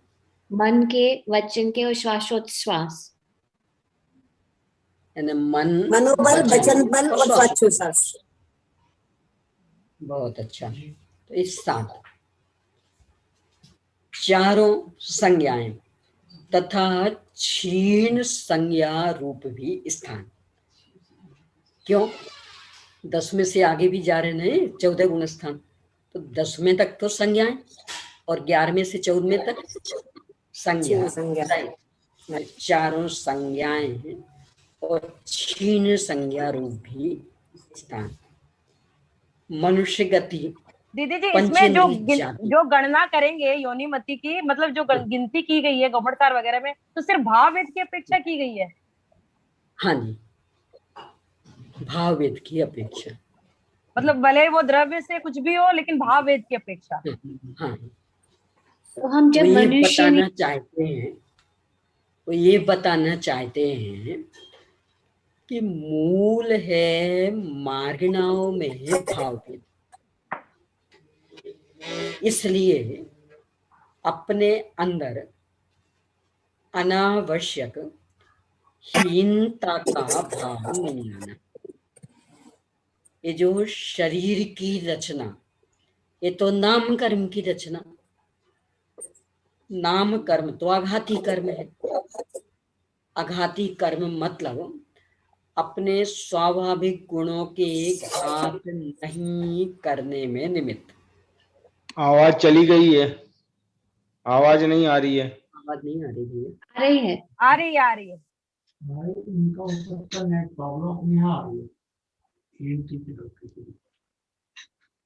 मन के, वचन के और श्वासोच्छ्वास। यानी मन, मनोबल, वचन बल और श्वासोच्छ्वास। बहुत अच्छा। तो इस 7 चारों संज्ञाएं तथा क्षीण संज्ञा रूप भी स्थान। क्यों? 10वें से आगे भी जा रहे हैं 14 गुण स्थान, तो 10वें तक तो संज्ञाएं और 11वें से 14वें तक संज्ञा। चारों संज्ञाएं और क्षीण संज्ञा रूप भी स्थान। मनुष्य गति, दीदी जी, इसमें जो गणना करेंगे योनिमति की, मतलब जो गिनती की गई है गौमटकार वगैरह में, तो सिर्फ भाववेद की अपेक्षा की गई है। हाँ जी, भाववेद की अपेक्षा, मतलब भले वो द्रव्य से कुछ भी हो, लेकिन भाववेद की अपेक्षा। हाँ। तो हम जब मनुष्य बताना चाहते हैं, तो ये बताना चाहते हैं कि मूल है मार्गणाओं में है भाववेद, इसलिए अपने अंदर अनावश्यक हीनता का भाव नहीं आना। ये जो शरीर की रचना, ये तो नाम कर्म की रचना, नाम कर्म तो आघाती कर्म है। आघाती कर्म मतलब अपने स्वाभाविक गुणों के घात नहीं करने में निमित्त। आवाज चली गई है, आवाज नहीं आ रही है। आवाज नहीं आ रही है? आ रही है, आ रही है, आ रही है। इनका उसका नेट प्रॉब्लम यहाँ आ रही है।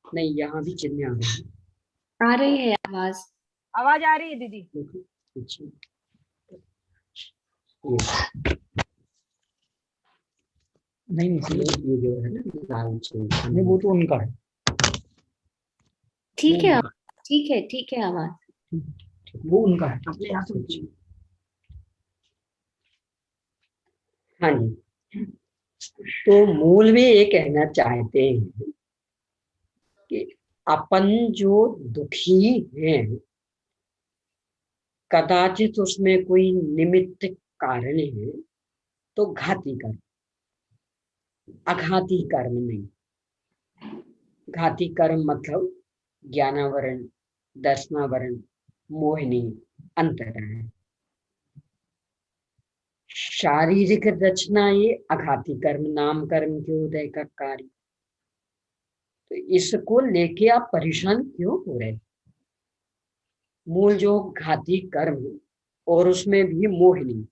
नहीं, यहाँ भी चिन्ह आ रही है आवाज। आवाज आ रही है दीदी। नहीं, ये जो है ना लाल चिन्ह, नहीं वो तो उनका है। ठीक है, ठीक है, ठीक है, आवाज वो उनका है, अपने यहाँ से। हाँ जी, तो मूल में ये कहना चाहते हैं कि अपन जो दुखी हैं, कदाचित उसमें कोई निमित्त कारण है, तो घाती कर्म, अघाती कर्म नहीं। घाती कर्म मतलब ज्ञानावरण, दर्शनावरण, मोहिनी, अंतर है। शारीरिक रचना ये अघाती कर्म, नाम कर्म के उदय का कार्य। तो इसको लेके आप परेशान क्यों हो रहे? मूल जो घाती कर्म और उसमें भी मोहिनी,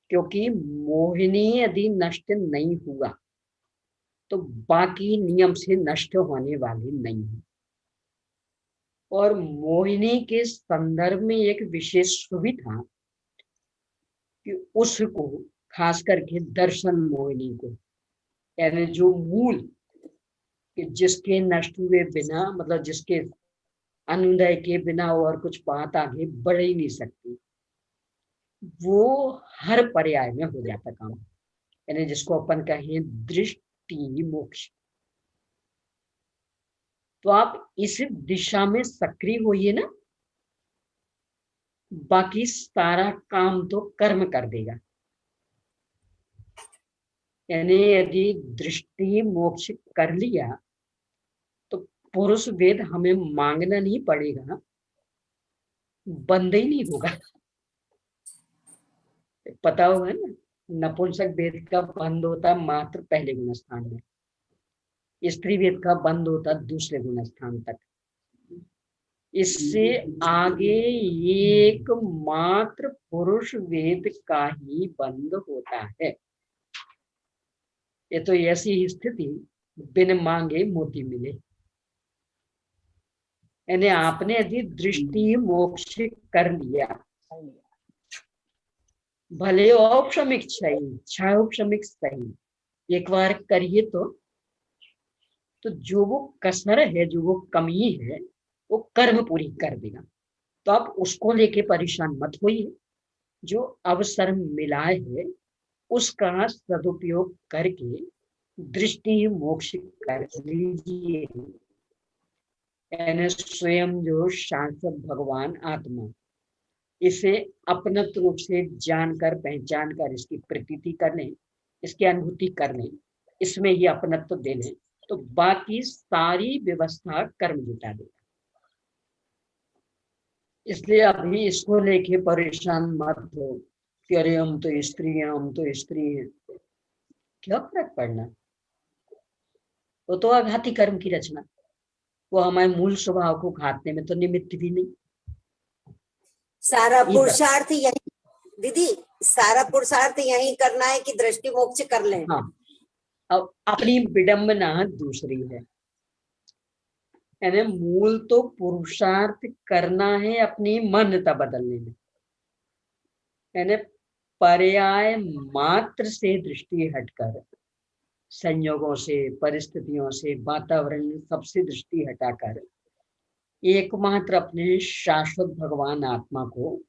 क्योंकि मोहिनी यदि नष्ट नहीं हुआ तो बाकी नियम से नष्ट होने वाले नहीं है। और मोहिनी के संदर्भ में एक विशेष सुविधा कि उसको खास करके दर्शन मोहिनी को, यानी जो मूल कि जिसके नष्ट हुए बिना, मतलब जिसके अनुदय के बिना और कुछ बात आगे बढ़ ही नहीं सकती, वो हर पर्याय में हो जाता काम, यानी जिसको अपन कहें दृष्टि मोक्ष। तो आप इस दिशा में सक्रिय होइए ना, बाकी सारा काम तो कर्म कर देगा। यानी यदि दृष्टि मोक्ष कर लिया तो पुरुष वेद हमें मांगना नहीं पड़ेगा, बंद ही नहीं होगा। पता होगा ना, नपुंसक वेद का बंद होता मात्र पहले गुण स्थान में, स्त्री वेद का बंद होता दूसरे गुण स्थान तक। इससे आगे एक मात्र पुरुष वेद का ही बंद होता है। ये तो ऐसी ही स्थिति बिन मांगे मोती मिले। यानी आपने यदि दृष्टि मोक्ष कर लिया, भले औपशमिक क्षय औपशमिक सही, एक बार करिए तो जो वो कसर है, जो वो कमी है, वो कर्म पूरी कर देगा। तो आप उसको लेके परेशान मत होइए। जो अवसर मिला है उसका सदुपयोग करके दृष्टि मोक्ष कर लीजिए। यानी स्वयं जो शाश्वत भगवान आत्मा, इसे अपनत रूप से जानकर पहचान कर इसकी प्रतीति कर लें, इसकी अनुभूति कर लें, इसमें ही अपनत्व दे लें, तो बाकी सारी व्यवस्था कर्म जुटा देगा। इसलिए अभी इसको लेके परेशान मत हो कि अरे हम तो स्त्री हैं, हम तो स्त्री हैं। क्या फर्क पड़ना, वो तो आघाती कर्म की रचना, वो हमारे मूल स्वभाव को घातने में तो निमित्त भी नहीं। सारा पुरुषार्थ यही दीदी, सारा पुरुषार्थ यही करना है कि दृष्टि मोक्ष कर लें। हाँ, अब अपनी विडंबना दूसरी है। यानी मूल तो पुरुषार्थ करना है अपनी मान्यता बदलने में। यानी पर्याय मात्र से दृष्टि हटकर, संयोगों से, परिस्थितियों से, वातावरण सबसे दृष्टि हटाकर एकमात्र अपने शाश्वत भगवान आत्मा को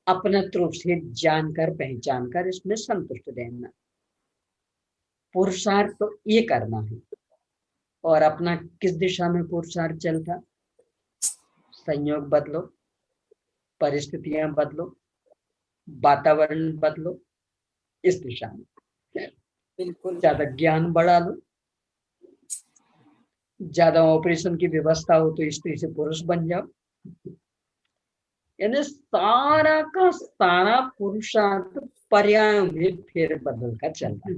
अपनत रूप से जानकर पहचान कर इसमें संतुष्ट रहना, पुरुषार्थ तो ये करना है। और अपना किस दिशा में पुरुषार्थ चलता? संयोग बदलो, परिस्थितियां बदलो, वातावरण बदलो, इस दिशा में बिल्कुल। ज्यादा ज्ञान बढ़ा लो, ज्यादा ऑपरेशन की व्यवस्था हो तो स्त्री से पुरुष बन जाओ। यानी सारा का सारा पुरुषार्थ पर्याय में फिर बदल कर चलता है।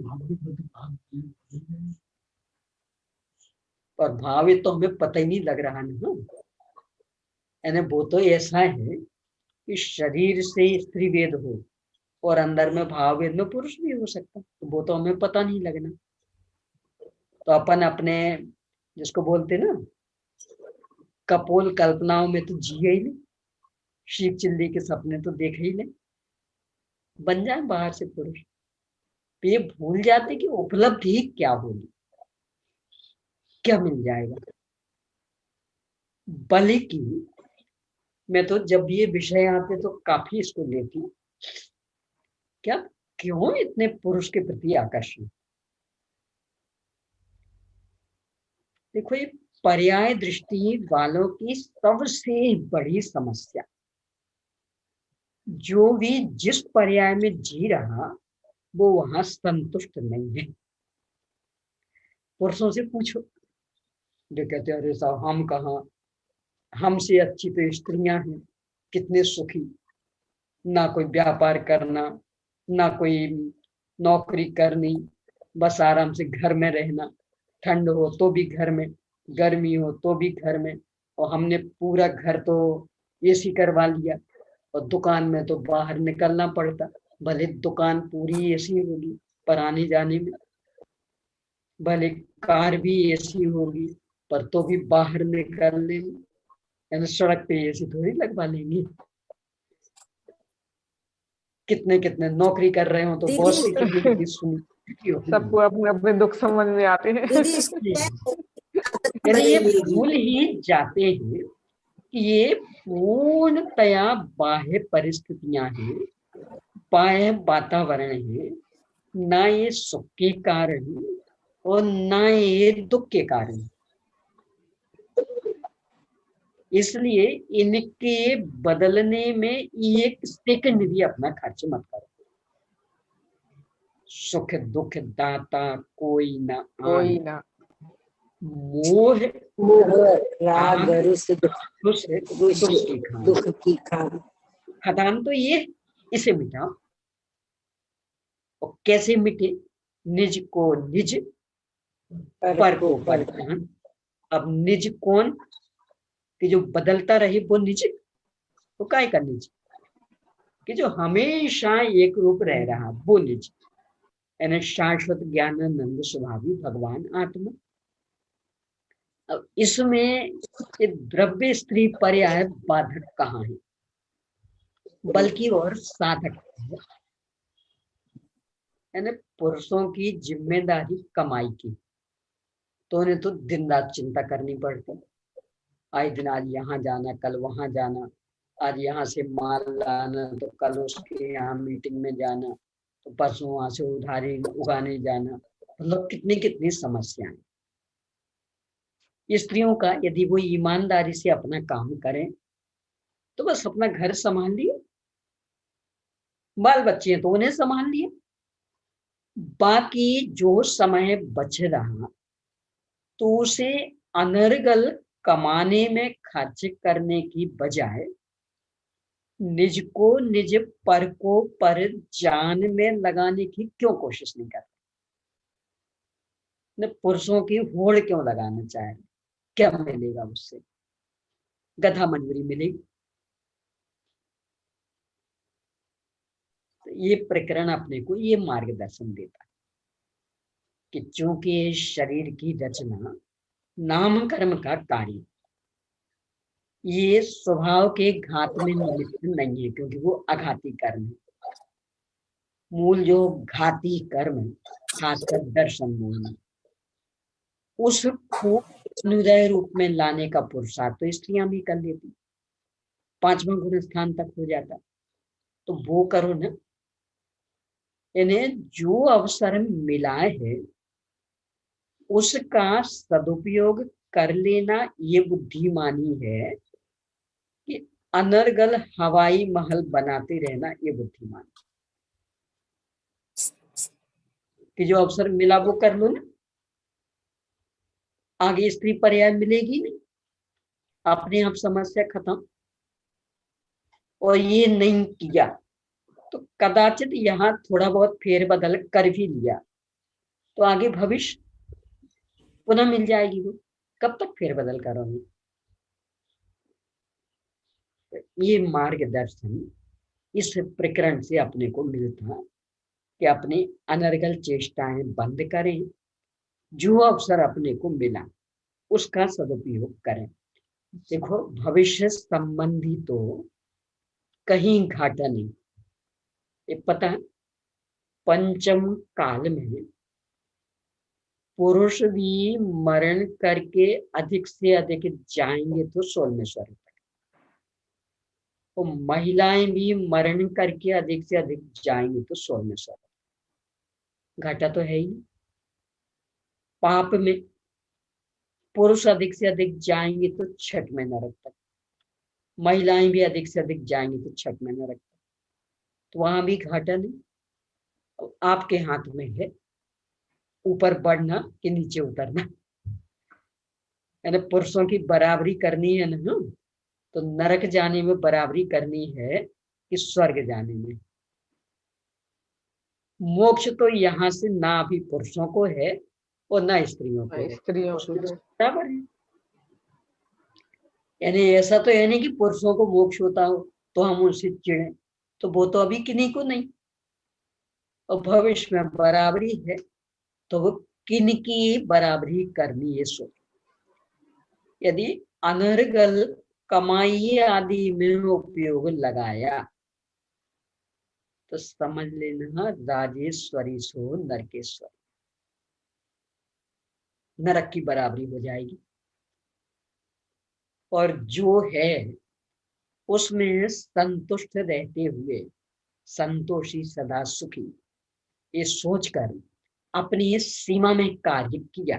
और भाव तो हमें पता ही नहीं लग रहा ना। यानी वो तो ऐसा है कि शरीर से स्त्री वेद हो और अंदर में भाव वेद में पुरुष भी हो सकता, तो वो तो हमें पता नहीं लगना। तो अपन अपने जिसको बोलते ना कपोल कल्पनाओं में तो जिए ही नहीं, शीख चिल्ली के सपने तो देखे ही नहीं, बन जाए बाहर से पुरुष। तो ये भूल जाते कि उपलब्धि क्या होगी, क्या मिल जाएगा। बल्कि मैं तो जब ये विषय आते तो काफी इसको लेती, क्या क्यों इतने पुरुष के प्रति आकर्षण। देखो, ये पर्याय दृष्टि वालों की सबसे बड़ी समस्या, जो भी जिस पर्याय में जी रहा वो वहां संतुष्ट नहीं है। पुरुषों से पूछो, जो कहते हैं अरे साहब हम कहाँ, हमसे अच्छी तो स्त्रियां हैं, कितने सुखी, ना कोई व्यापार करना, ना कोई नौकरी करनी, बस आराम से घर में रहना, ठंड हो तो भी घर में, गर्मी हो तो भी घर में, और हमने पूरा घर तो एसी करवा लिया, और दुकान में तो बाहर निकलना पड़ता। भले दुकान पूरी एसी होगी पर आने जाने में, भले कार भी एसी होगी पर तो भी बाहर निकलने में, यानी सड़क पे एसी थोड़ी लगवा लेंगे। कितने कितने नौकरी कर रहे हो तो बहुत सी सुनी सबको अपने अपने दुख समझ में आते हैं। यानी ये भूल ही जाते हैं कि ये पूर्णतया बाह्य परिस्थितियां हैं, बाह्य वातावरण है, ना ये सुख के कारण और ना ये दुख के कारण। इसलिए इनके बदलने में एक सेकंड भी अपना खर्च मत करो। सुख दुख दाता कोई ना, कोई ना, मोह राग दुख की खान। खदान तो ये, इसे मिटाओ। और कैसे मिटे? निज को निज पर को परिधान। अब निज कौन कि जो बदलता रहे वो निज, तो काय का निज कि जो हमेशा एक रूप रह रहा वो निज, यानी शाश्वत ज्ञानानंद स्वभावी भगवान आत्मा। अब इसमें ये द्रव्य स्त्री पर्याय बाधक कहाँ है, बल्कि और साधक है। यानी पुरुषों की जिम्मेदारी कमाई की, तो उन्हें तो दिन रात चिंता करनी पड़ती, आए दिन आज यहाँ जाना कल वहां जाना, आज यहाँ से माल लाना तो कल उसके यहाँ मीटिंग में जाना, तो परसों वहां से उधारी उगाने जाना, मतलब कितनी कितनी समस्याएं। स्त्रियों का यदि वो ईमानदारी से अपना काम करें तो बस अपना घर संभाल लिए, बाल बच्चे हैं तो उन्हें संभाल लिए, बाकी जो समय बच रहा तो उसे अनर्गल कमाने में खर्च करने की बजाय निज को निज पर को पर जान में लगाने की क्यों कोशिश नहीं करते? न पुरुषों की होड़ क्यों लगाना चाहे? क्या मिलेगा उससे? गधा मंजूरी मिलेगी। तो ये प्रकरण अपने को ये मार्गदर्शन देता है कि चूंकि शरीर की रचना नाम कर्म का कार्य, ये स्वभाव के घात में निमित्त नहीं है, क्योंकि वो अघाती कर्म है। मूल जो घाती कर्म है, खासकर दर्शन मूल, उसको अनुदय रूप में लाने का पुरुषार्थ तो स्त्रियां भी कर लेती, 5वां गुण स्थान तक हो जाता, तो वो करो ना। इन्हें जो अवसर मिला है उसका सदुपयोग कर लेना, ये बुद्धिमानी है। कि अनर्गल हवाई महल बनाते रहना, ये बुद्धिमानी। कि जो अवसर मिला वो कर लो ना, आगे स्त्री पर्याय मिलेगी नहीं, अपने आप समस्या खत्म। और ये नहीं किया तो कदाचित यहाँ थोड़ा बहुत फेरबदल कर भी लिया तो आगे भविष्य पुनः मिल जाएगी। वो कब तक फेरबदल करोगे? ये मार्गदर्शन इस प्रकरण से अपने को मिलता कि अपनी अनर्गल चेष्टाएं बंद करें, जो अवसर अपने को मिला उसका सदुपयोग करें। देखो, भविष्य संबंधी तो कहीं घाटा नहीं। ये पता है, पंचम काल में पुरुष भी मरण करके अधिक से अधिक जाएंगे तो 16वें स्वर्ग तक, और महिलाएं भी मरण करके अधिक से अधिक जाएंगी तो 16वें स्वर्ग। घाटा तो है ही। पाप में पुरुष अधिक से अधिक जाएंगे तो 6वें नरक तक, महिलाएं भी अधिक से अधिक जाएंगी तो 6वें नरक तक, तो वहां भी घाटा नहीं। आपके हाथ में है ऊपर बढ़ना कि नीचे उतरना। यानी पुरुषों की बराबरी करनी है ना, तो नरक जाने में बराबरी करनी है कि स्वर्ग जाने में। मोक्ष तो यहाँ से ना अभी पुरुषों को है और ना स्त्रियों को है, बराबर है। यानी ऐसा तो है नहीं कि पुरुषों को मोक्ष होता हो तो हम उनसे चिढ़े, तो वो तो अभी किन्हीं को नहीं। और भविष्य में बराबरी है तो वो किन की बराबरी करनी है सो। यदि अनर्गल कमाई आदि में उपयोग लगाया तो समझ लेना राजेश्वरी सो नरकेश्वरी, नरक की बराबरी हो जाएगी। और जो है उसमें संतुष्ट रहते हुए संतोषी सदा सुखी, ये सोचकर अपनी सीमा में कार्य किया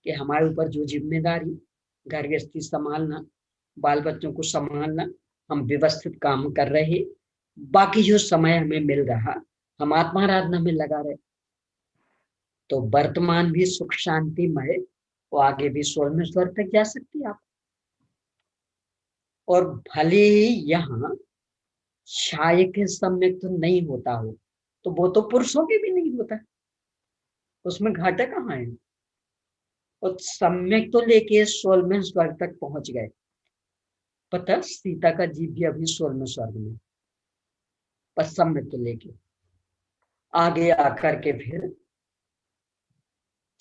कि हमारे ऊपर जो जिम्मेदारी, घर गृहस्थी संभालना, बाल बच्चों को संभालना, हम व्यवस्थित काम कर रहे, बाकी जो समय हमें मिल रहा हम आत्माराधना में लगा रहे, तो वर्तमान भी सुख शांतिमय, वो आगे भी 16वें स्वर्ग तक जा सकती है आप। और भले ही यहाँ छाया के सम्यक तो नहीं होता हो, तो वो तो पुरुषों के भी नहीं होता, उसमें घाटा कहाँ है? और सम्यक तो लेके 16वें स्वर्ग तक पहुंच गए। पता सीता का जीव भी अभी 16वें स्वर्ग में, पर सम्यक तो लेके आगे आकर के फिर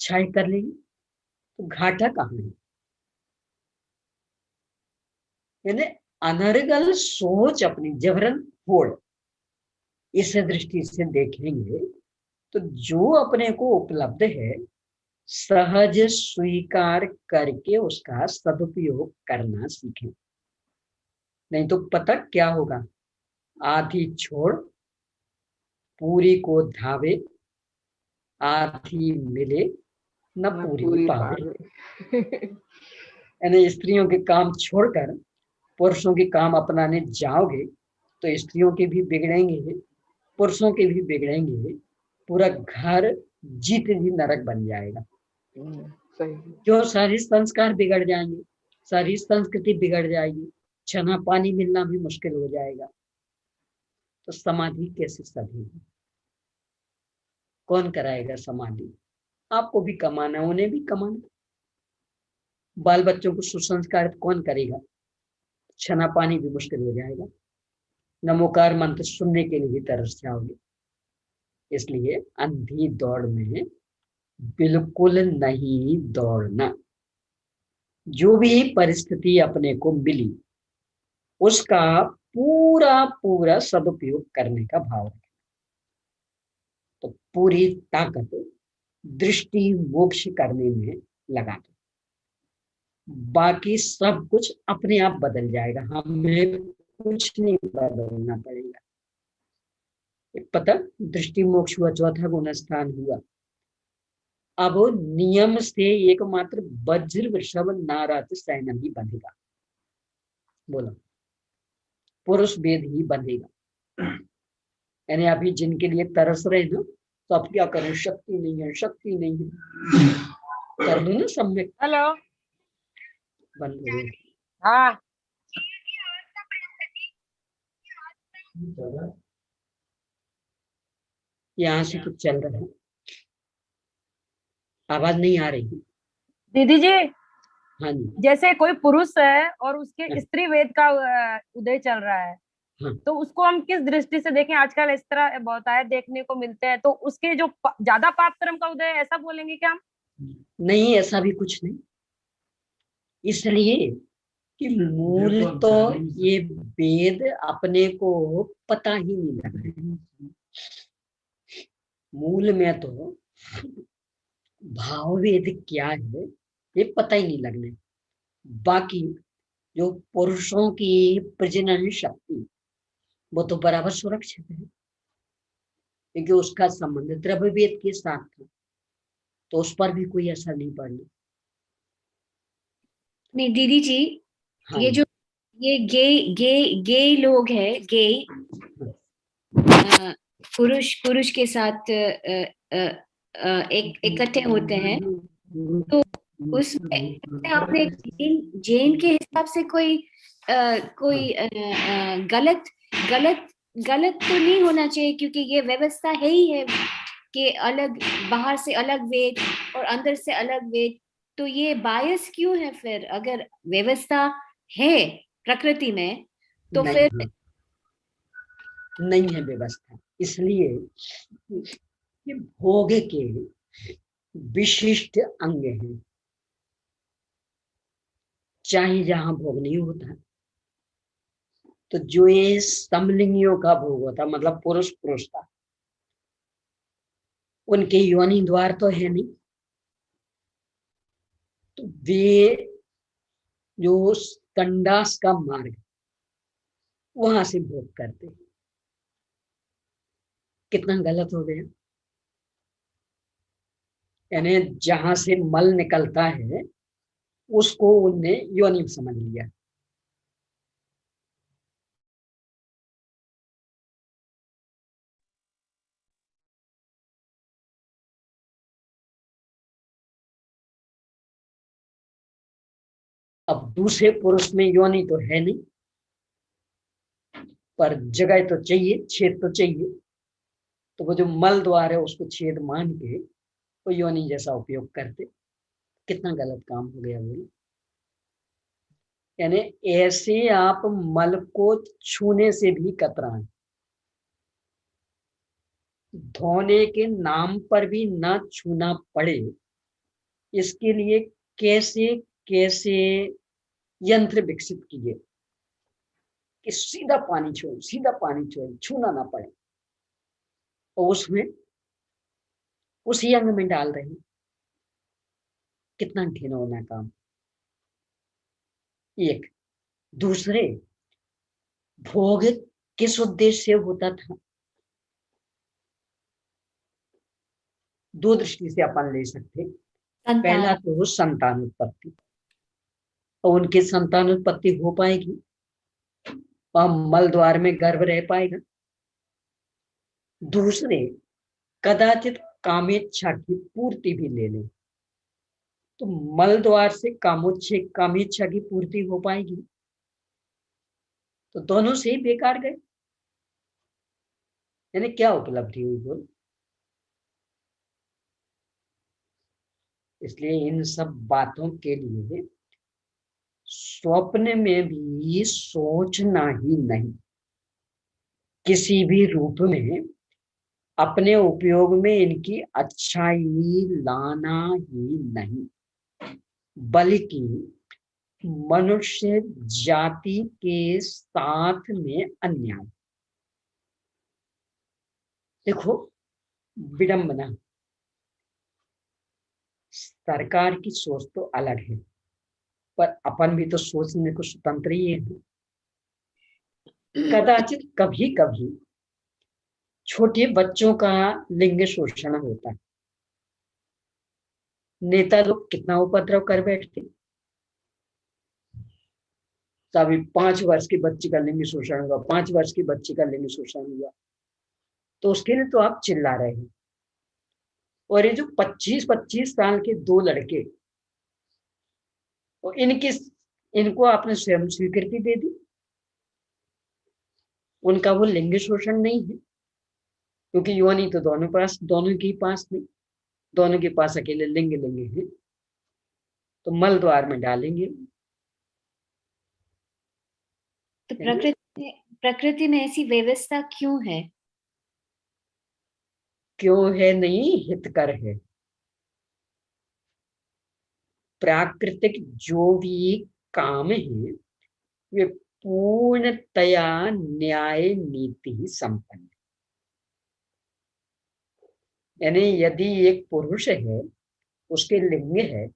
छाई कर लेंगे, तो घाटा कहाँ है? यानी अनर्गल सोच अपनी जबरन फोड़, इस दृष्टि से देखेंगे तो जो अपने को उपलब्ध है सहज स्वीकार करके उसका सदुपयोग करना सीखें। नहीं तो पता क्या होगा, आधी छोड़ पूरी को धावे, आधी मिले न पूरी पावे। यानी स्त्रियों के काम छोड़कर पुरुषों के काम अपनाने जाओगे तो स्त्रियों के भी बिगड़ेंगे, पुरुषों के भी बिगड़ेंगे, पूरा घर जीत भी नरक बन जाएगा। जो सारी संस्कार बिगड़ जाएंगे, सारी संस्कृति बिगड़ जाएगी, छना पानी मिलना भी मुश्किल हो जाएगा। तो समाधि कैसे सधेगी? कौन कराएगा समाधि? आपको भी कमाना, उन्हें भी कमाना। बाल बच्चों को सुसंस्कारित कौन करेगा? छना पानी भी मुश्किल हो जाएगा। नमोकार मंत्र सुनने के लिए भी तरस जाओगे। इसलिए अंधी दौड़ में बिल्कुल नहीं दौड़ना। जो भी परिस्थिति अपने को मिली उसका पूरा पूरा सदुपयोग करने का भाव रखें। तो पूरी ताकत दृष्टि मोक्ष करने में लगा दो, बाकी सब कुछ अपने आप बदल जाएगा। हमें कुछ नहीं बदलना पड़ेगा। पता दृष्टि मोक्ष हुआ, चौथा गुण स्थान हुआ। अब नियम से एकमात्र वज्र वृषभ नारद सैन्य ही बंधेगा। बोलो, पुरुष वेद ही बंधेगा। यानी अभी जिनके लिए तरस रहे ना, तो अब क्या करें, शक्ति नहीं है, शक्ति नहीं है, कर लो ना सम्यक। हेलो, बंद हो गए। हाँ यहाँ से कुछ चल रहा है, आवाज नहीं आ रही। दीदी जी, हाँ जी। जैसे कोई पुरुष है और उसके स्त्री वेद का उदय चल रहा है, हाँ। तो उसको हम किस दृष्टि से देखें? आजकल इस तरह बहुत आए देखने को मिलते हैं, तो उसके जो ज्यादा पाप कर्म का उदय है, ऐसा बोलेंगे क्या हम? नहीं, ऐसा भी कुछ नहीं। इसलिए कि मूल तो ये वेद अपने को पता ही नहीं लगा। मूल में तो भाव वेद क्या है ये पता ही नहीं लगने। बाकी जो पुरुषों की प्रजनन शक्ति वो तो बराबर सुरक्षित है, क्योंकि उसका संबंध द्रव्य वेद के साथ था, तो उस पर भी कोई असर नहीं पड़ना। नहीं दीदी जी, हाँ। ये जो ये गे लोग हैं, गे पुरुष के साथ इकट्ठे होते हैं, तो उसमें आपने जैन के हिसाब से कोई गलत तो नहीं होना चाहिए, क्योंकि ये व्यवस्था है ही है कि अलग, बाहर से अलग वेद और अंदर से अलग वेद, तो ये बायस क्यों है फिर? अगर व्यवस्था है प्रकृति में तो नहीं, फिर नहीं है व्यवस्था। इसलिए ये भोग के विशिष्ट अंग हैं। चाहे जहां भोग नहीं होता, तो जो ये समलिंगियों का भोग होता, मतलब पुरुष पुरुष का, उनके योनि द्वार तो है नहीं, तो वे जो कंडास का मार्ग वहां से भोग करते हैं। कितना गलत हो गया। यानी जहां से मल निकलता है उसको उनने योनि समझ लिया। अब दूसरे पुरुष में योनि तो है नहीं, पर जगह तो चाहिए, छेद तो चाहिए, तो वो जो मल द्वार है उसको छेद मान के वो योनि जैसा उपयोग करते। कितना गलत काम हो गया बोलो। यानी ऐसे आप मल को छूने से भी कतराएं, धोने के नाम पर भी ना छूना पड़े, इसके लिए कैसे कैसे यंत्र विकसित किए कि सीधा पानी छोड़, सीधा पानी छोड़, छूना ना पड़े, और उसमें उसी अंग में डाल रहे हैं। कितना घिनौना काम। एक दूसरे, भोग किस उद्देश्य से होता था? दो दृष्टि से अपन ले सकते। पहला तो संतान उत्पत्ति, और उनकी संतान उत्पत्ति हो पाएगी और मल द्वार में गर्भ रह पाएगा। दूसरे, कदाचित कामेच्छा की पूर्ति भी ले लें तो मल द्वार से कामेच्छा की पूर्ति हो पाएगी। तो दोनों से ही बेकार गए। यानी क्या उपलब्धि हुई बोल? इसलिए इन सब बातों के लिए स्वप्न में भी सोचना ही नहीं, किसी भी रूप में अपने उपयोग में इनकी अच्छाई लाना ही नहीं, बल्कि मनुष्य जाति के साथ में अन्याय। देखो विडंबना, सरकार की सोच तो अलग है, पर अपन भी तो सोचने को स्वतंत्र ही है। कदाचित कभी कभी छोटे बच्चों का लिंग शोषण होता है, नेता लोग कितना उपद्रव कर बैठते। अभी 5 वर्ष की बच्ची का लिंग शोषण हुआ, 5 वर्ष की बच्ची का लिंग शोषण हुआ, तो उसके लिए तो आप चिल्ला रहे हैं। और ये जो 25-25 साल के 2 लड़के, और इनको आपने स्वयं स्वीकृति दे दी, उनका वो लिंग शोषण नहीं है, क्योंकि योनि तो दोनों के पास नहीं, दोनों के पास अकेले लिंग है, तो मल द्वार में डालेंगे। तो प्रकृति में ऐसी व्यवस्था क्यों है? क्यों है नहीं, हितकर है। प्राकृतिक जो भी काम है वे पूर्णतया न्याय नीति संपन्न। यानी यदि एक पुरुष है, उसके लिंग है,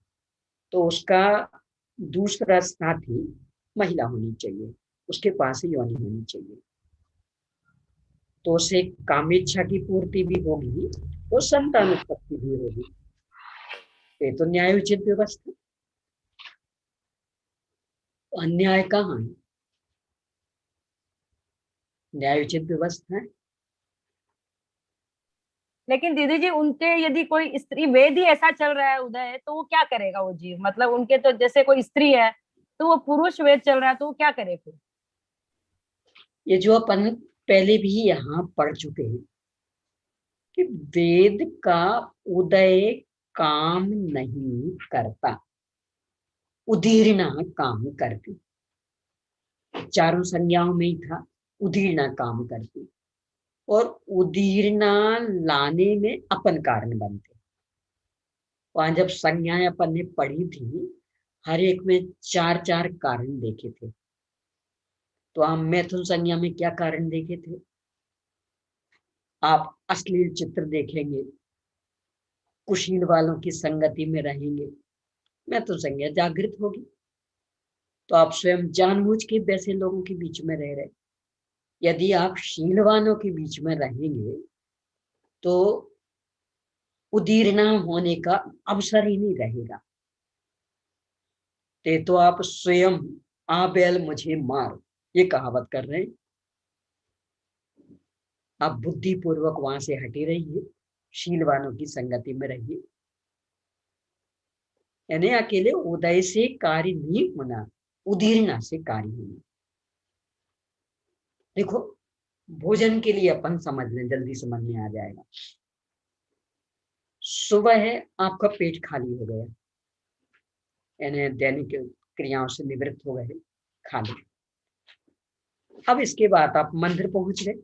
तो उसका दूसरा साथी महिला होनी चाहिए, उसके पास ही योनि होनी चाहिए, तो उसे कामेच्छा की पूर्ति भी होगी और संतान उत्पत्ति भी होगी। ये तो न्यायोचित व्यवस्था। अन्याय कहाँ है? न्यायोचित व्यवस्था है। लेकिन दीदी जी, उनके यदि कोई स्त्री वेद ही ऐसा चल रहा है उदय, तो वो क्या करेगा वो जीव? मतलब उनके तो जैसे कोई स्त्री है तो वो पुरुष वेद चल रहा है, तो वो क्या करे फिर? ये जो अपन पहले भी यहाँ पढ़ चुके हैं कि वेद का उदय काम नहीं करता, उदीर्णा काम करती। चारों संज्ञाओं में ही था, उदीर्णा काम करती, और उदीर्णा लाने में अपन कारण बनते। वहां जब संज्ञाएं अपन ने पढ़ी थी, हर एक में 4-4 कारण देखे थे। तो हम मैथुन संज्ञा में क्या कारण देखे थे? आप अश्लील चित्र देखेंगे, कुशील वालों की संगति में रहेंगे, मैथुन संज्ञा जागृत होगी, तो आप स्वयं जानबूझ के वैसे लोगों के बीच में रह रहे। यदि आप शीलवानों के बीच में रहेंगे तो उदीर्णा होने का अवसर ही नहीं रहेगा। तो आप स्वयं आ बैल मुझे मार, ये कहावत कर रहे हैं। आप बुद्धिपूर्वक वहां से हटे रहिए, शीलवानों की संगति में रहिए। यानी अकेले उदय से कार्य नहीं होना, उदीर्णा से कार्य होना। देखो भोजन के लिए अपन समझ लें, जल्दी समझ में आ जाएगा। सुबह है, आपका पेट खाली हो गया, यानी दैनिक क्रियाओं से निवृत्त हो गए, खाली। अब इसके बाद आप मंदिर पहुंच गए,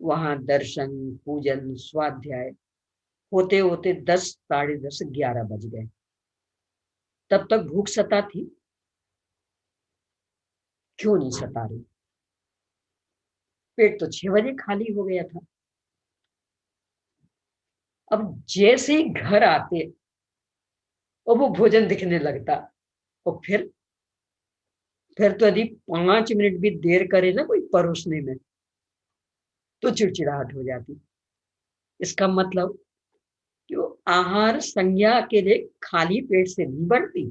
वहां दर्शन पूजन स्वाध्याय होते होते 10, साढ़े 10, 11 बज गए। तब तक भूख सता थी? क्यों नहीं सता रही? पेट तो 6 बजे खाली हो गया था। अब जैसे ही घर आते और वो भोजन दिखने लगता, और फिर तो यदि 5 मिनट भी देर करे ना कोई परोसने में, तो चिड़चिड़ाहट हो जाती। इसका मतलब कि वो आहार संज्ञा के लिए खाली पेट से नहीं बढ़ती,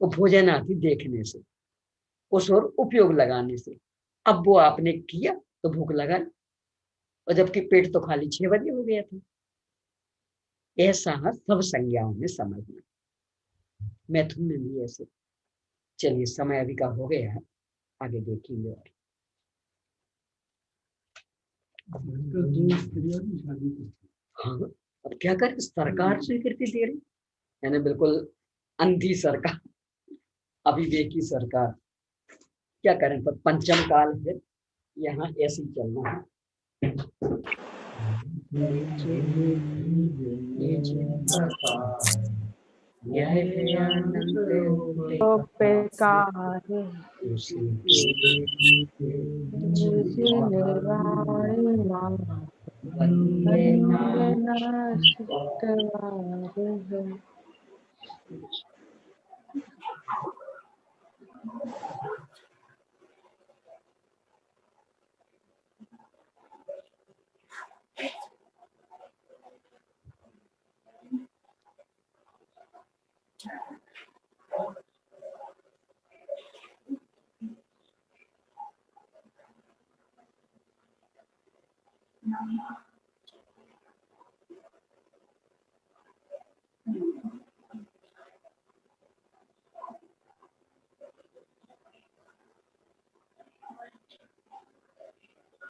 वो भोजन आती देखने से, उस और उपयोग लगाने से। अब वो आपने किया तो भूख लगा, और जबकि पेट तो खाली 6 बजे हो गया था। ऐसा सब संज्ञाओं में समझना, मैथुन में भी ऐसे। चलिए, समय अभी का हो गया है, आगे देखेंगे। और हाँ, अब क्या करें, सरकार स्वीकृति दे रही, यानी बिल्कुल अंधी सरकार, अविवेकी सरकार। क्या करें, पर पंचम काल है, यहाँ ऐसे ही चलना है।